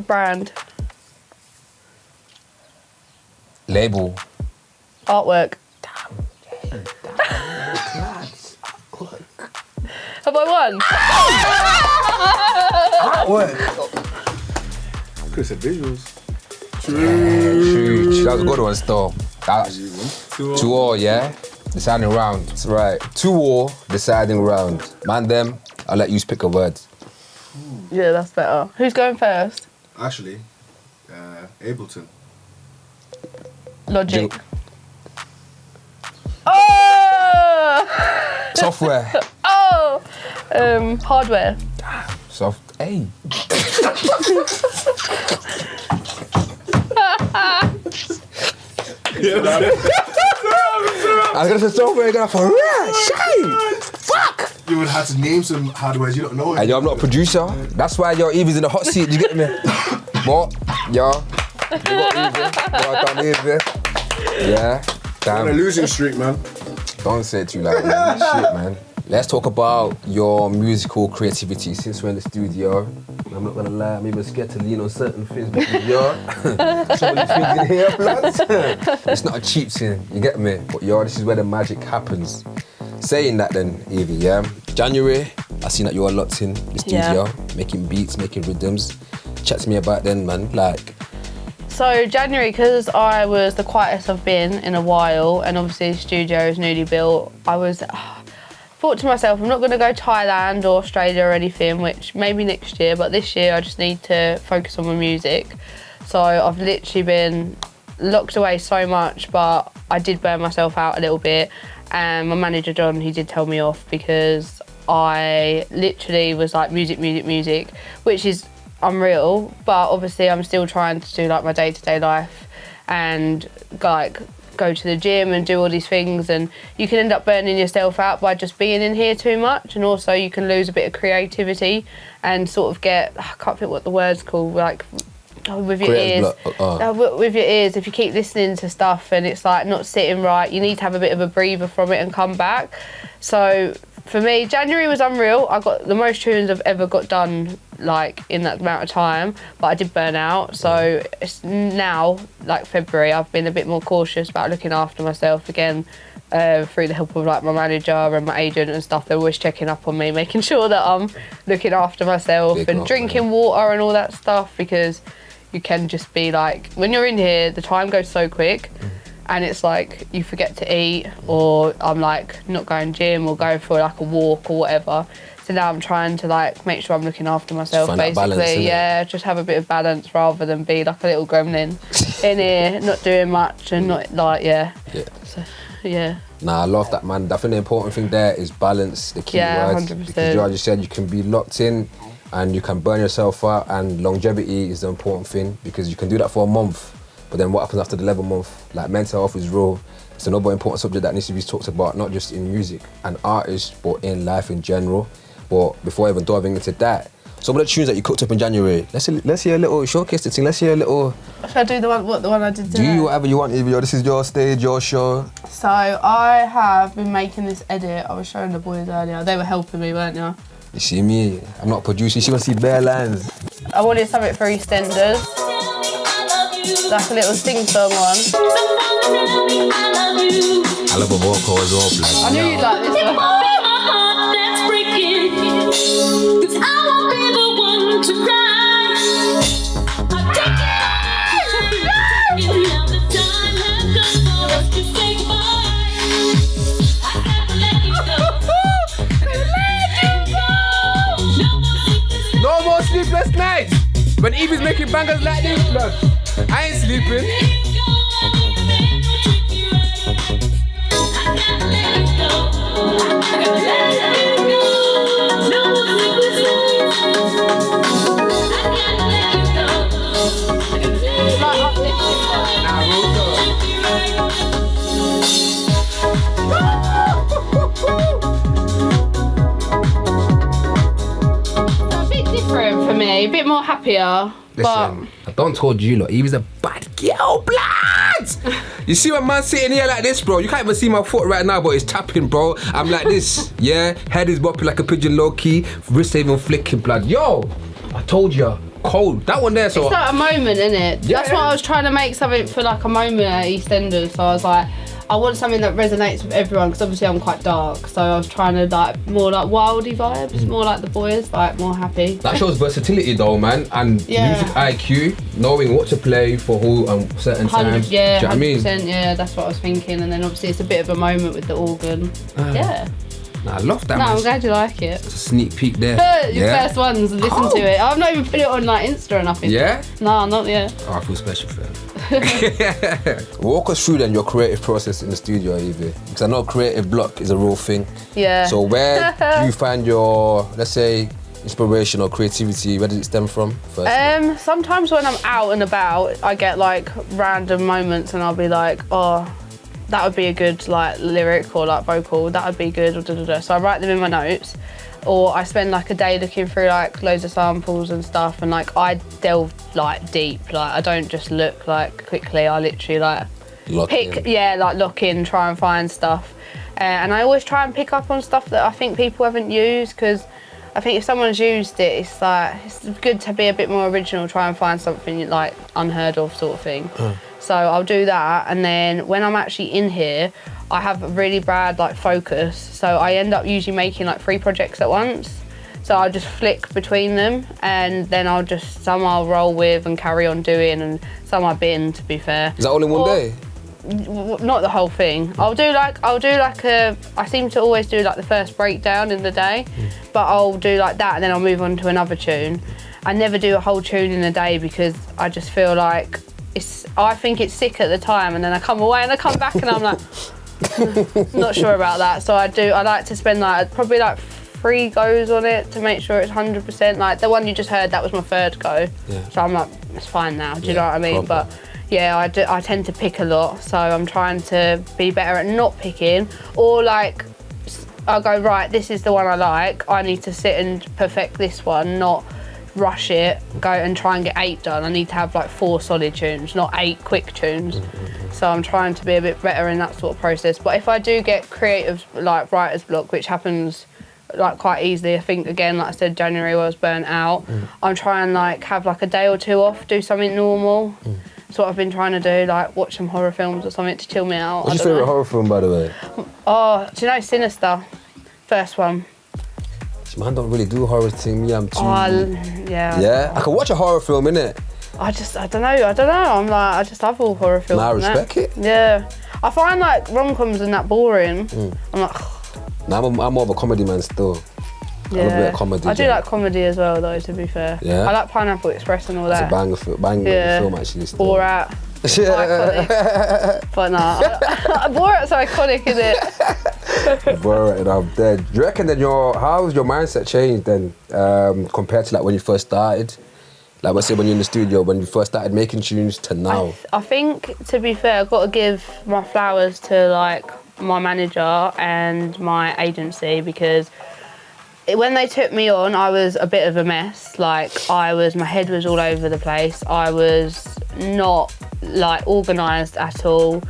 Brand. Label. Artwork. Have I won? What? Could have said visuals. True. That was a good one still. 2-2, yeah? Deciding round. That's right. 2-2, deciding round. Man, them, I'll let you pick a word. Yeah, that's better. Who's going first? Actually, Ableton. Logic. Oh! Software. Oh! Hardware. Hey. I was gonna say software, you're gonna for real. Shame. Fuck. You would have to name some hardware you don't know. Hey, yo, I'm not a producer. That's why your Evie's in the hot seat. You get me? What? Yo. You got Evie. Well done, Evie. Yeah. On a Damn. losing streak, man. Don't say it too loud, man. Shit, man. Let's talk about your musical creativity since we're in the studio. I'm not gonna lie, I'm even scared to lean on certain things because some of these things in here, blood. It's not a cheap thing, you get me? But this is where the magic happens. Saying that then, Evie, yeah? January, I seen that you were locked in the studio, making beats, making rhythms. Chat to me about then, man. Like, So January, because I was the quietest I've been in a while, and obviously the studio is newly built, I thought to myself, I'm not going to go Thailand or Australia or anything, which maybe next year, but this year I just need to focus on my music. So I've literally been locked away so much, but I did burn myself out a little bit. And my manager, John, he did tell me off because I literally was like music, which is unreal, but obviously I'm still trying to do like my day-to-day life and like go to the gym and do all these things, and you can end up burning yourself out by just being in here too much, and also you can lose a bit of creativity and sort of get, I can't think what the word's called, like with your ears. With your ears, if you keep listening to stuff and it's like not sitting right, you need to have a bit of a breather from it and come back. So for me, January was unreal. I got the most tunes I've ever got done like in that amount of time, but I did burn out. So it's now, like February, I've been a bit more cautious about looking after myself again, through the help of like my manager and my agent and stuff. They're always checking up on me, making sure that I'm looking after myself and drinking water and all that stuff, because you can just be like, when you're in here, the time goes so quick. And it's like you forget to eat, or I'm like not going gym or going for like a walk or whatever. So now I'm trying to like make sure I'm looking after myself, basically. Balance, just have a bit of balance rather than be like a little gremlin in here, not doing much and not like So, Nah, I love that, man. I think the important thing there is balance, the key words. 100%. Because you just said you can be locked in and you can burn yourself out, and longevity is the important thing, because you can do that for a month. But then what happens after the 11th month? Like, mental health is real. It's another important subject that needs to be talked about, not just in music and artists, but in life in general. But before even diving into that, some of the tunes that you cooked up in January, let's hear a little showcase the thing. Let's hear a little. Should I do the one I did today? Do whatever you want, Evie. This is your stage, your show. So I have been making this edit. I was showing the boys earlier. They were helping me, weren't you? You see me? I'm not producing. She wants to see bare lines. I wanted something for Eastenderz. Like a little sing-song one. I love a vocal as well, like. I knew you'd like this one. No more sleepless nights. When Evie's making bangers like this, blood. I ain't sleeping. A bit different for me, a bit more happier. Listen, I don't told you, lot. Evie's a bad girl, blood. You see my man sitting here like this, bro? You can't even see my foot right now, but it's tapping, bro. I'm like this, yeah? Head is bopping like a pigeon low-key, wrist even flicking, blood. Yo, I told you, cold. That one there, so... It's like a moment, innit? Yeah. That's why I was trying to make something for like a moment at Eastenderz. So I was like, I want something that resonates with everyone, because obviously I'm quite dark. So I was trying to like more like wildy vibes, more like the boys, like more happy. That shows versatility though, man, and music IQ, knowing what to play for who and certain times. Yeah, do you know what I mean? 100%, yeah, that's what I was thinking. And then obviously it's a bit of a moment with the organ. Yeah. Nah, I love that, No, man. I'm glad you like it. It's a sneak peek there. Your first ones, listen to it. I've not even put it on like Insta or nothing. Yeah? No, not yet. Oh, I feel special for him. Walk us through then your creative process in the studio, Evie. Because I know creative block is a real thing. Yeah. So where do you find your, let's say, inspiration or creativity? Where does it stem from? Firstly? Sometimes when I'm out and about, I get like random moments and I'll be like, oh, that would be a good like lyric or like vocal, that would be good, or da-da-da. So I write them in my notes, or I spend like a day looking through like loads of samples and stuff, and like I delve like deep, like I don't just look like quickly, I literally like lock in, try and find stuff. And I always try and pick up on stuff that I think people haven't used, because I think if someone's used it, it's like, it's good to be a bit more original, try and find something like unheard of sort of thing. So I'll do that, and then when I'm actually in here, I have a really bad like focus, so I end up usually making like 3 projects at once. So I'll just flick between them, and then some I'll roll with and carry on doing, and some I bin, to be fair. Is that all in one day? Not the whole thing. I seem to always do like the first breakdown in the day, but I'll do like that and then I'll move on to another tune. I never do a whole tune in a day, because I just feel like I think it's sick at the time, and then I come away and I come back and I'm like, not sure about that. So I like to spend like probably like 3 goes on it to make sure it's 100%. Like the one you just heard, that was my 3rd go. Yeah. So I'm like, it's fine now. Do you know what I mean? Proper. But yeah, I tend to pick a lot, so I'm trying to be better at not picking, or like I'll go, right, this is the one I like, I need to sit and perfect this one, not rush it, go and try and get 8 done. I need to have like 4 solid tunes, not 8 quick tunes. So I'm trying to be a bit better in that sort of process. But if I do get creative, like writer's block, which happens like quite easily, I think, again, like I said, January I was burnt out, I'm trying like have like a day or 2 off, do something normal. That's what I've been trying to do, like watch some horror films or something to chill me out. What's your favourite horror film, by the way? Oh, do you know Sinister? First one. Man, don't really do horror thing. Yeah, I'm too. Yeah. Yeah, I can watch a horror film, innit? I don't know. I'm like, I just love all horror films. Nah, I respect it. Yeah. I find like rom-coms and that boring. I'm like, Nah, I'm more of a comedy man still. yeah. I love a bit of comedy. I do like comedy as well, though, to be fair. Yeah? I like Pineapple Express and all that. It's a banger film, actually. Still. Borat. Iconic. But nah, Borat's iconic, isn't it? Bro, and I'm dead. Do you reckon then how's your mindset changed then compared to like when you first started? Like let's say when you're in the studio, when you first started making tunes to now. I think, to be fair, I've got to give my flowers to like my manager and my agency, because when they took me on, I was a bit of a mess. Like my head was all over the place. I was not like organised at all.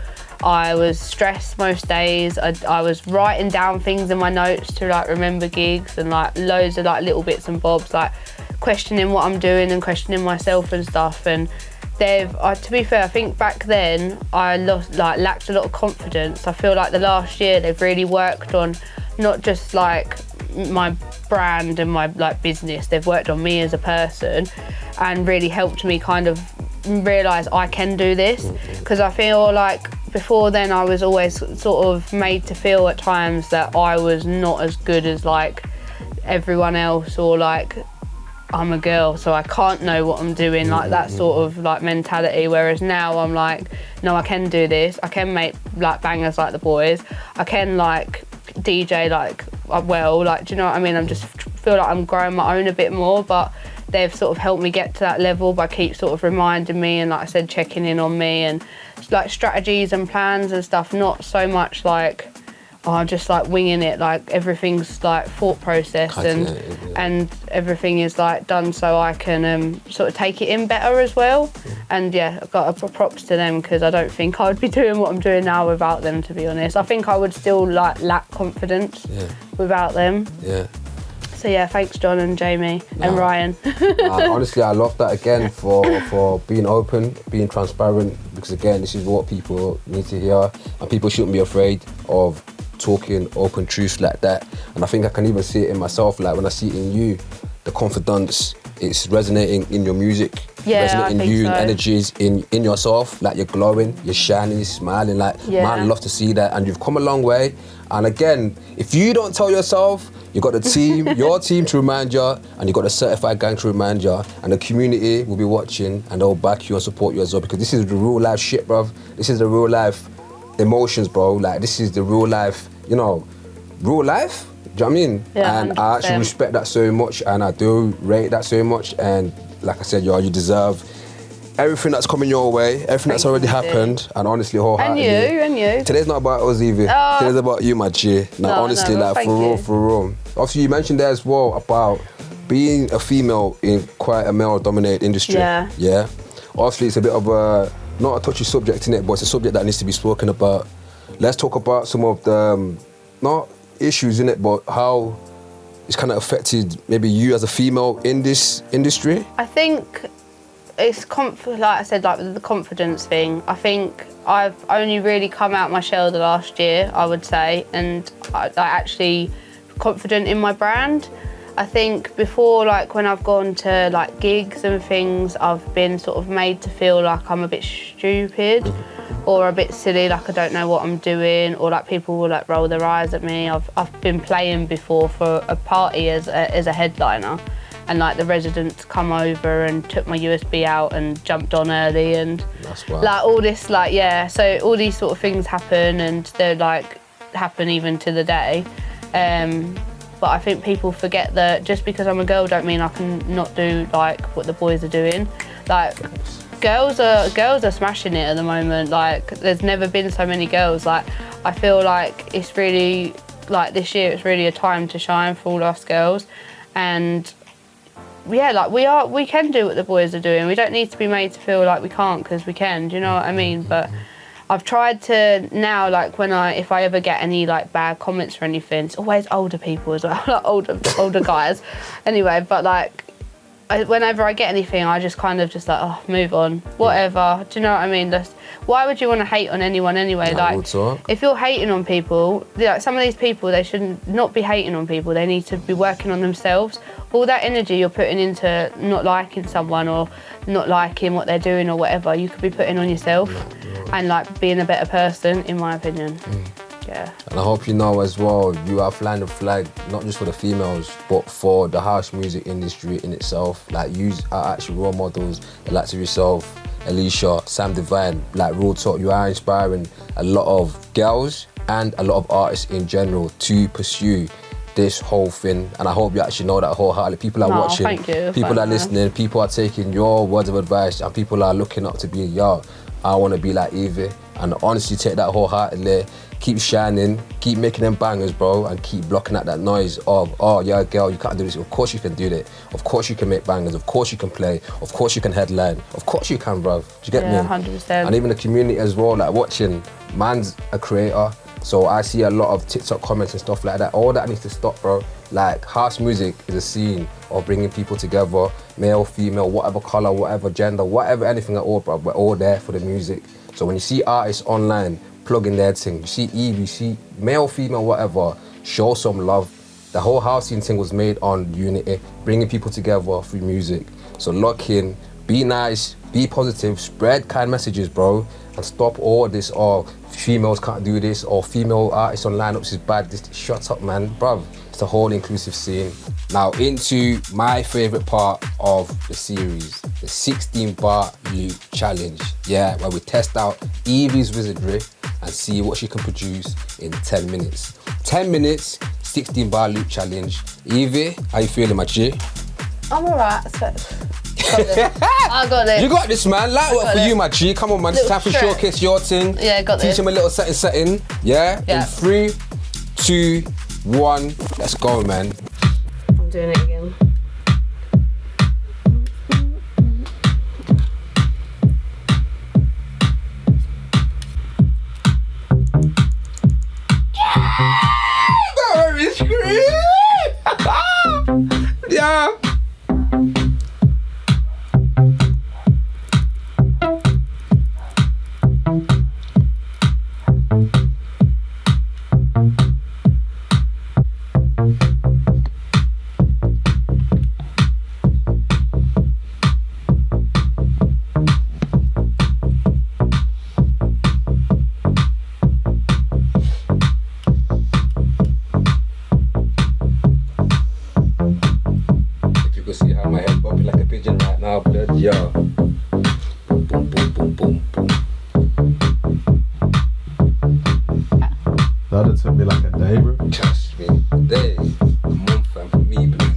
I was stressed most days. I was writing down things in my notes to like remember gigs, and like loads of like little bits and bobs, like questioning what I'm doing and questioning myself and stuff. And to be fair, I think back then I lacked a lot of confidence. I feel like the last year they've really worked on not just like my brand and my like business, they've worked on me as a person and really helped me kind of realise I can do this, because I feel like before then I was always sort of made to feel at times that I was not as good as like everyone else, or like I'm a girl so I can't know what I'm doing, like that sort of like mentality. Whereas now I'm like, no, I can do this, I can make like bangers like the boys, I can like DJ like well, like, do you know what I mean? I'm just feel like I'm growing my own a bit more, but they've sort of helped me get to that level by keep sort of reminding me and, like I said, checking in on me and like strategies and plans and stuff. Not so much like, oh, I'm just like winging it. Like everything's like thought process and everything is like done so I can sort of take it in better as well. And yeah, I've got props to them, because I don't think I would be doing what I'm doing now without them, to be honest. I think I would still like lack confidence without them. Yeah. So yeah, thanks John and Jamie and Ryan. Honestly, I love that again for being open, being transparent, because again, this is what people need to hear, and people shouldn't be afraid of talking open truth like that. And I think I can even see it in myself, like when I see it in you, the confidence, it's resonating in your music, resonating in you, and energies in yourself, like you're glowing, you're shining, you're smiling, like man, I love to see that. And you've come a long way. And again, if you don't tell yourself, you got the team, your team to remind you, and you got the certified gang to remind you, and the community will be watching and they'll back you and support you as well, because this is the real life shit, bruv. This is the real life emotions, bro. Like this is the real life, you know, real life. Do you know what I mean? Yeah, and I actually respect that so much, and I do rate that so much. And like I said, you deserve everything that's coming your way, everything that's already happened, and honestly, wholeheartedly. And you. Today's not about us, Evie. Today's about you, my G. Now, honestly, like for real. Obviously, you mentioned there as well about being a female in quite a male-dominated industry. Yeah. Obviously, it's a bit of a not a touchy subject in it, but it's a subject that needs to be spoken about. Let's talk about some of the not issues in it, but how it's kind of affected maybe you as a female in this industry. I think it's like I said, like the confidence thing. I think I've only really come out my shell the last year, I would say, and I actually confident in my brand. I think before, like when I've gone to like gigs and things, I've been sort of made to feel like I'm a bit stupid or a bit silly, like I don't know what I'm doing, or like people will like roll their eyes at me. I've been playing before for a party as a headliner, and like the residents come over and took my USB out and jumped on early, and like all this, like so all these sort of things happen, and they're like happen even to the day. But I think people forget that just because I'm a girl don't mean I can not do like what the boys are doing. Like girls are smashing it at the moment. Like, there's never been so many girls. Like, I feel like it's really, like, this year it's really a time to shine for all us girls. And yeah, like, we can do what the boys are doing. We don't need to be made to feel like we can't, because we can. Do you know what I mean? But I've tried to now, like, if I ever get any like bad comments or anything, it's always older people as well, like older guys. Anyway, but like, whenever I get anything, I just kind of just like, oh, move on, whatever. Do you know what I mean? Why would you want to hate on anyone anyway? Like, if you're hating on people, like, some of these people, they should not be hating on people. They need to be working on themselves. All that energy you're putting into not liking someone or not liking what they're doing or whatever, you could be putting on yourself and like being a better person, in my opinion. Yeah. And I hope you know as well, you are flying the flag, not just for the females, but for the house music industry in itself. Like, you are actually role models, the likes of yourself, Alicia, Sam Divine. Like, real talk, you are inspiring a lot of girls and a lot of artists in general to pursue this whole thing. And I hope you actually know that wholeheartedly. People are watching, thank you. people are listening, people are taking your words of advice, and people are looking up to be, yo, I want to be like Evie. And honestly, take that wholeheartedly. Keep shining, keep making them bangers, bro, and keep blocking out that noise of, oh, you're a girl, you can't do this. Of course you can do that. Of course you can make bangers. Of course you can play. Of course you can headline. Of course you can, bruv. Do you get me? Yeah, 100%. And even the community as well, like, watching, man's a creator, so I see a lot of TikTok comments and stuff like that. All that needs to stop, bro. Like, house music is a scene of bringing people together, male, female, whatever colour, whatever gender, whatever, anything at all, bro. We're all there for the music. So when you see artists online plugging their thing, you see Evie, you see male, female, whatever, show some love. The whole house scene thing was made on unity, bringing people together through music. So lock in, be nice, be positive, spread kind messages, bro, and stop all this, oh, females can't do this, or female artists on lineups is bad. Just shut up, man, bruv. It's a whole inclusive scene. Now into my favourite part of the series, the 16-bar loop challenge. Yeah, where we test out Evie's wizardry and see what she can produce in 10 minutes. 10 minutes, 16-bar loop challenge. Evie, how you feeling, my G? I'm alright. I got this. You got this, man. Light work for you, my G. Come on, man. It's time for showcase your thing. Yeah, got this. Teach him a little setting. Yeah? Yeah. In 3, 2, 1. Let's go, man. I'm doing it again. Yeah. See how my head bobbing like a pigeon right now, blood. Yeah. Boom, boom, boom, boom, boom, boom. That took me like a day, bro. Trust me, a day, a month, fam, for me, blood.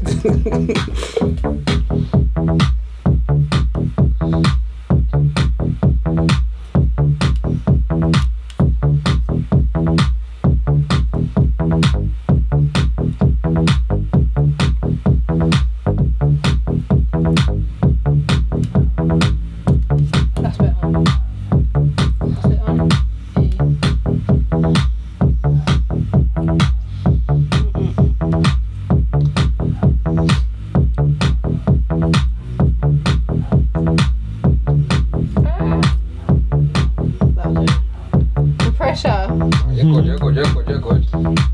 You're good.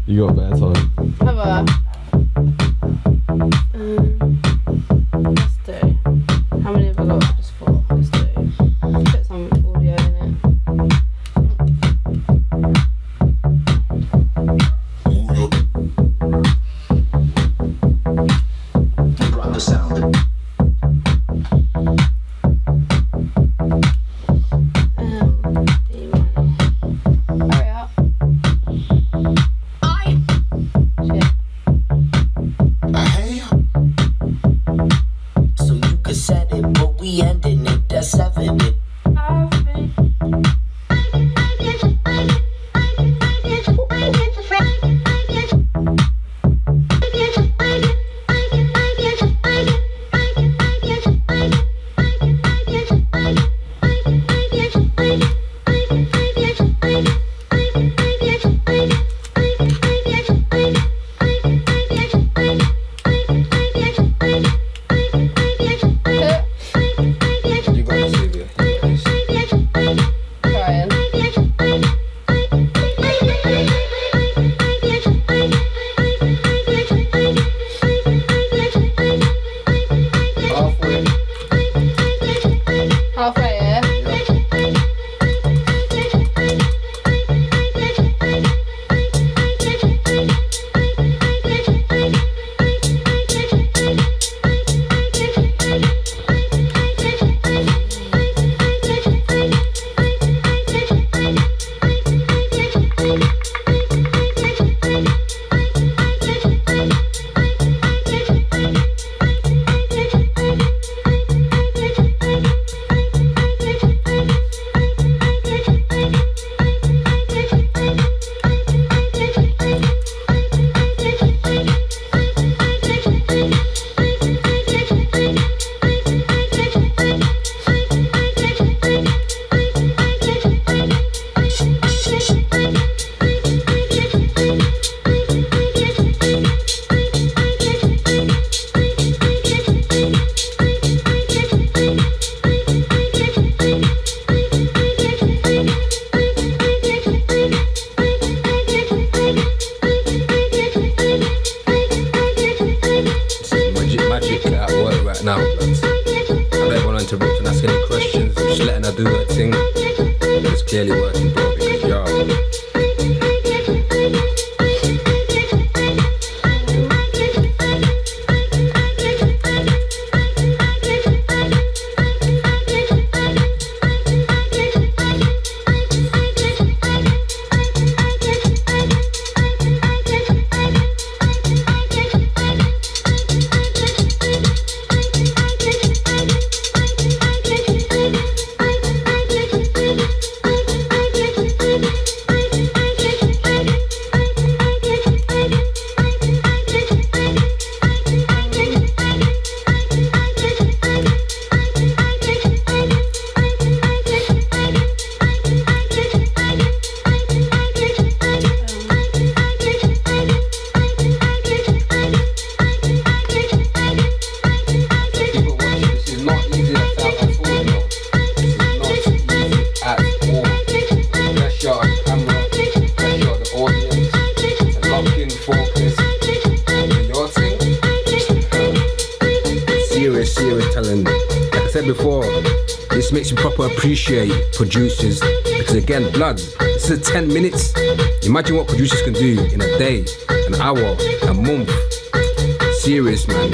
You got bad time. Have a. Let's do. How many have I got? Just 4. Let's do. Put some audio in it. Drop the sound. Hurry up. Shit. Just letting her do her thing. It's clearly working, bro, because yo. Serious talent. Like I said before, this makes you proper appreciate producers because again, bloods, this is 10 minutes. Imagine what producers can do in a day, an hour, a month. Serious, man.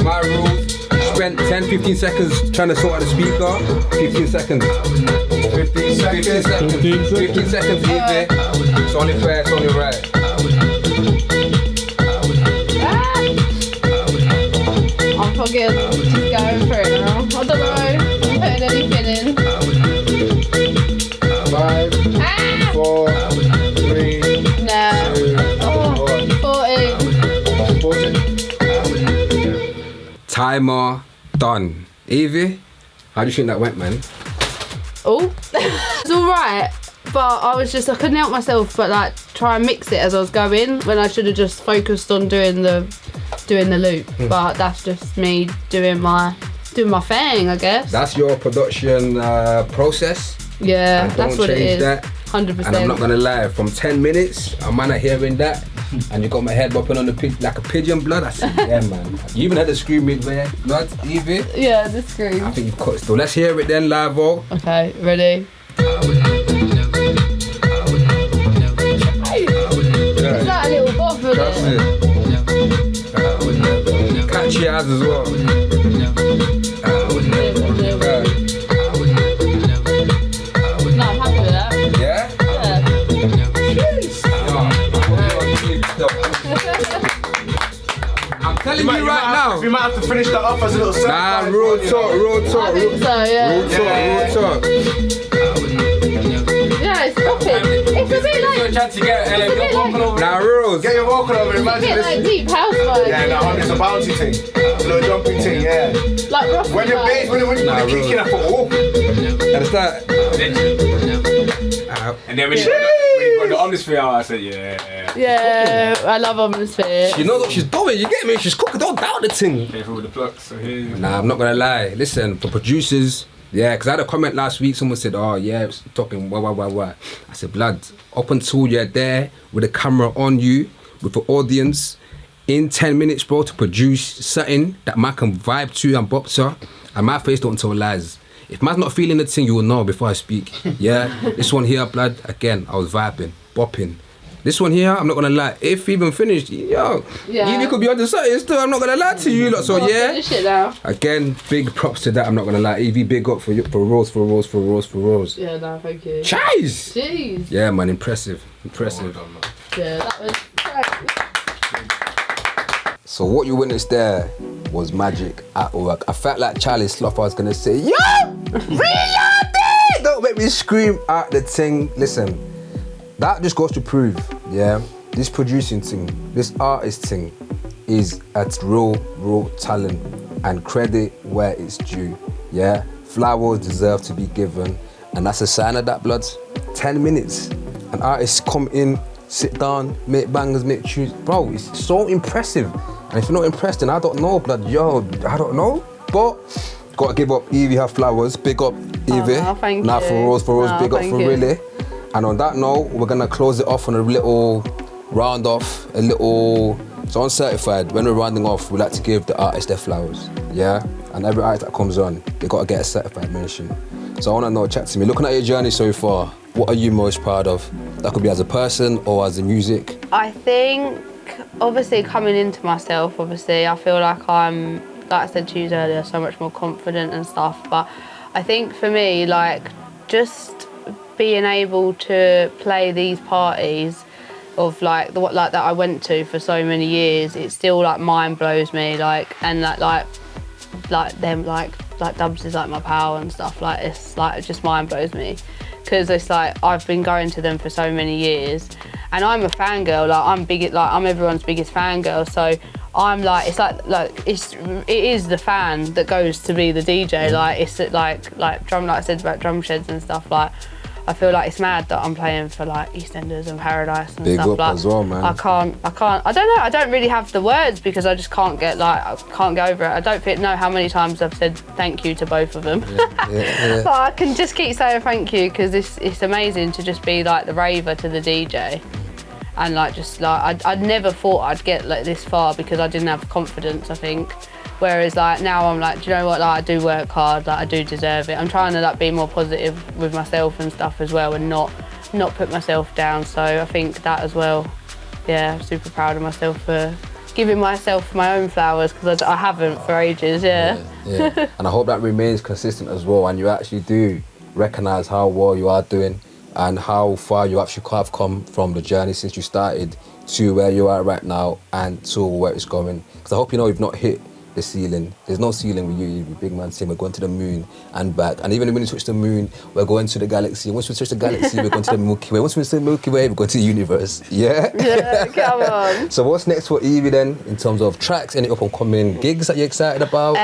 My rules. Spent 10-15 seconds trying to sort out the speaker. 15 seconds. 15 seconds. 15 seconds, Evie. It's only fair, it's only right. I'm fucking just going for it now. I don't know. I'm putting anything in. 5, 4, 3, No. 2, 14. 14. Timer done. Evie, how do you think that went, man? Oh, it's all right, but I couldn't help myself but like try and mix it as I was going when I should have just focused on doing the loop. But that's just me doing my thing, I guess. That's your production process. Yeah, And that's don't what it change is. that. 100%. And I'm not gonna lie, from 10 minutes, a man are hearing that, and you got my head bopping on the like a pigeon, blood. I said, yeah, man. You even had the scream in there, blood, Evie. Yeah, the scream. I think you've caught it still. Let's hear it then, live-o. Okay, ready? Is that a little bob, isn't That's it? it. Catchy as well. No, I'm happy with that. Yeah? I'm telling you right now. We might have to finish that off as a little circle. Nah, real talk. I think so, yeah. Real talk. Yeah, stop it. It's a bit like... Now, rules. Get your vocal over, It's a imagine bit this. like deep house vibe. Yeah, no, it's a bouncy thing. A little jumping thing, yeah. Like rock When the bass, when you kick in, I thought, oh. And start. And then when you got the atmosphere out, I said, yeah. Yeah, I love atmosphere. She knows what she's doing, you get me? She's cooking, don't doubt the thing. Careful with the plugs. So here you go. Nah, I'm not gonna lie. Listen, for producers, yeah, because I had a comment last week, someone said, oh yeah, it's talking wah. I said, blood, up until you're there with the camera on you, with the audience, in 10 minutes, bro, to produce something that man can vibe to and bop to, and my face don't tell lies. If man's not feeling the thing, you will know before I speak. Yeah, this one here, blood, again, I was vibing, bopping. This one here, I'm not gonna lie, if even finished, yo, you could be on the side still, I'm not gonna lie to you lot, so yeah. Finish it now. Again, big props to that, I'm not gonna lie. Evie, big up for Rose. Yeah, no, thank you. Chise! Jeez. Yeah, man, impressive. Yeah, that was... So what you witnessed there was magic at work. I felt like Charlie Sloth was gonna say, yo, reloaded! Don't make me scream at the thing. Listen, that just goes to prove, yeah, this producing thing, this artist thing is at real talent and credit where it's due, yeah? Flowers deserve to be given, and that's a sign of that, blood. 10 minutes, an artist come in, sit down, make bangers, make tunes. Bro, it's so impressive. And if you're not impressed, then I don't know, blood. Yo, I don't know. But gotta give up Evie her flowers. Big up Evie. no, thank Now you. for Rose, No, big up thank for you. Really. And on that note, we're gonna close it off on a little round off, a little. So on Certified, when we're rounding off, we like to give the artist their flowers. Yeah? And every artist that comes on, they gotta get a certified mention. So I wanna know, chat to me, looking at your journey so far, what are you most proud of? That could be as a person or as a music. I think, obviously, coming into myself, obviously, I feel like I'm, like I said to you earlier, so much more confident and stuff. But I think for me, like, just being able to play these parties of like that I went to for so many years, it still like mind blows me. Like, and like them, like Dubs is like my pal and stuff. Like, it's like, it just mind blows me. Because it's like, I've been going to them for so many years, and I'm a fangirl. I'm everyone's biggest fangirl. So I'm like, it is the fan that goes to be the DJ. Like, it's like I said about Drumsheds and stuff. Like, I feel like it's mad that I'm playing for like Eastenderz and Paradise and Big stuff. up Like, as well, man. I don't know. I don't really have the words because I just can't get over it. I don't know how many times I've said thank you to both of them. Yeah. But I can just keep saying thank you because it's amazing to just be like the raver to the DJ. And like, just like, I'd never thought I'd get like this far because I didn't have confidence, I think. Whereas like now I'm like, do you know what, like I do work hard, like I do deserve it. I'm trying to like be more positive with myself and stuff as well, and not put myself down. So I think that as well, yeah, I'm super proud of myself for giving myself my own flowers because I haven't for ages, yeah. And I hope that remains consistent as well, and you actually do recognise how well you are doing and how far you actually have come from the journey since you started to where you are right now and to where it's going. Because I hope you know you've not hit the ceiling. There's no ceiling with you big man saying we're going to the moon and back. And even when you touch the moon, we're going to the galaxy. Once we touch the galaxy, we're going to the Milky Way. Once we touch the Milky Way, we're going to the universe. Yeah? Yeah, come on. So what's next for Evie then, in terms of tracks, any up and coming gigs that you're excited about?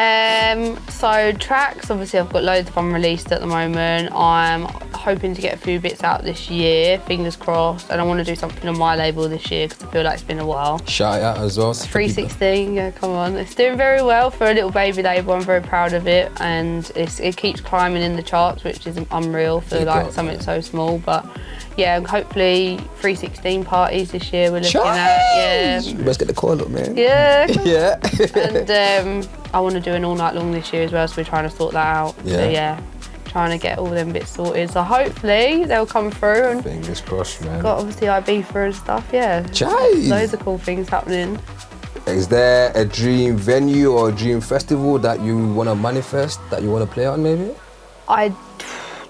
So tracks, obviously I've got loads of Unreleased at the moment. I'm hoping to get a few bits out this year, fingers crossed, and I want to do something on my label this year because I feel like it's been a while. Shout out as well. 316, yeah, come on. It's doing very very well for a little baby label. I'm very proud of it, and it keeps climbing in the charts, which is unreal for like something so small. But yeah, hopefully 316 parties this year we're looking at. Yeah. Let's get the call up, man. Yeah. Yeah. And I want to do an all night long this year as well, so we're trying to sort that out. Yeah. So yeah, trying to get all them bits sorted. So hopefully they'll come through. And Fingers crossed, man. got obviously Ibiza and stuff. Yeah. Jeez. Loads of cool things happening. Is there a dream venue or a dream festival that you want to manifest, that you want to play on maybe? Do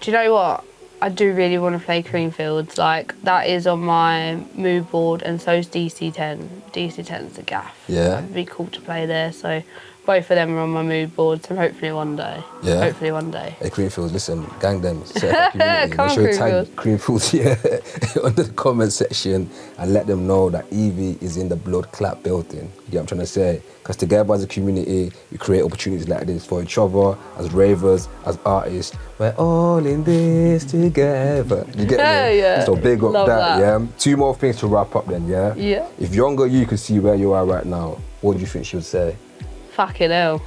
you know what? I do really want to play Creamfields. Like, that is on my mood board, and so is DC10. DC10's a gaff. Yeah. It'd be cool to play there. So both of them are on my mood board, so hopefully one day. Yeah. Hopefully one day. Hey, Creamfields, listen, gang them. Community. Come Make on, sure you tag Creamfields under the comment section and let them know that Evie is in the blood clap building. You get what I'm trying to say? Because together as a community, we create opportunities like this for each other, as ravers, as artists. We're all in this together. You get me? Yeah. So big up Love that, that. yeah? 2 more things to wrap up then, yeah? Yeah. If younger you could see where you are right now, what do you think she would say? Fucking hell.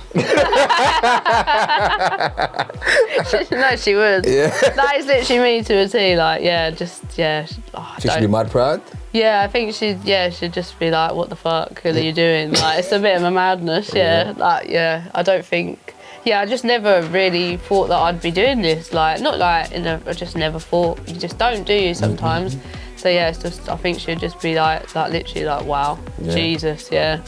No, she would. Yeah. That is literally me to a T. Like, yeah, just, yeah. Oh, She should be mad proud? Yeah, I think she'd just be like, what the fuck are you doing? Like, it's a bit of a madness, yeah. Like, yeah, I don't think, I just never really thought that I'd be doing this. Like, not like, I just never thought, you just don't, do you, sometimes? So yeah, it's just, I think she'd just be like literally like, wow, Jesus, yeah.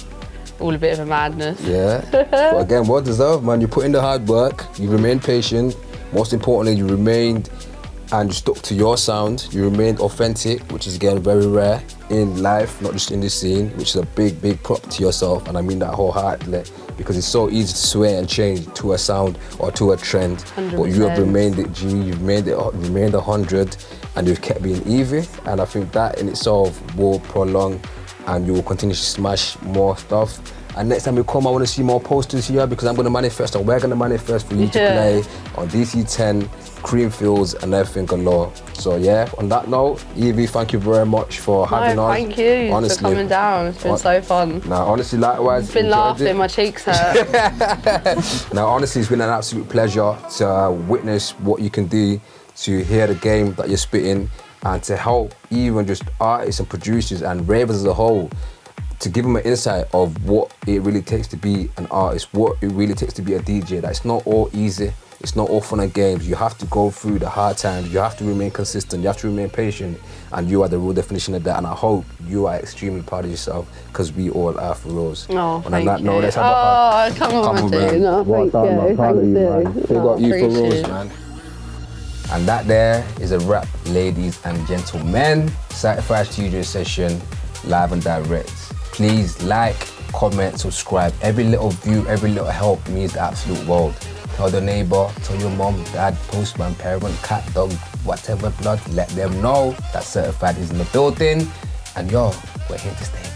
All a bit of a madness. Yeah. But again, well deserved, man. You put in the hard work, you remained patient. Most importantly, you remained and you stuck to your sound. You remained authentic, which is again very rare in life, not just in this scene, which is a big, big prop to yourself. And I mean that wholeheartedly, because it's so easy to sway and change to a sound or to a trend. 100%. But you have remained it, G. You've remained 100, and you've kept being Evie. And I think that in itself will prolong, and you will continue to smash more stuff. And next time we come, I want to see more posters here, because I'm going to manifest, and we're going to manifest for you to play on DC10, Creamfields, and everything galore. So yeah, on that note, Evie, thank you very much for having us. Thank you for coming down. It's been so fun. Now, honestly, likewise. I've been laughing, my cheeks hurt. Now, honestly, it's been an absolute pleasure to witness what you can do, to hear the game that you're spitting, and to help even just artists and producers and ravers as a whole, to give them an insight of what it really takes to be an artist, what it really takes to be a DJ. That it's not all easy, it's not all fun and games. You have to go through the hard times, you have to remain consistent, you have to remain patient, and you are the real definition of that. And I hope you are extremely proud of yourself, because we all are for Rose. Oh, and on that note, let's have a hug. Come on, dude. No, well done, man. Proud of you, man. Big up you for Rose, appreciate man. And that there is a wrap, ladies and gentlemen. Certified Studio Session, live and direct. Please like, comment, subscribe. Every little view, every little help means the absolute world. Tell the neighbor, tell your mom, dad, postman, parent, cat, dog, whatever blood, let them know that Certified is in the building. And yo, we're here to stay.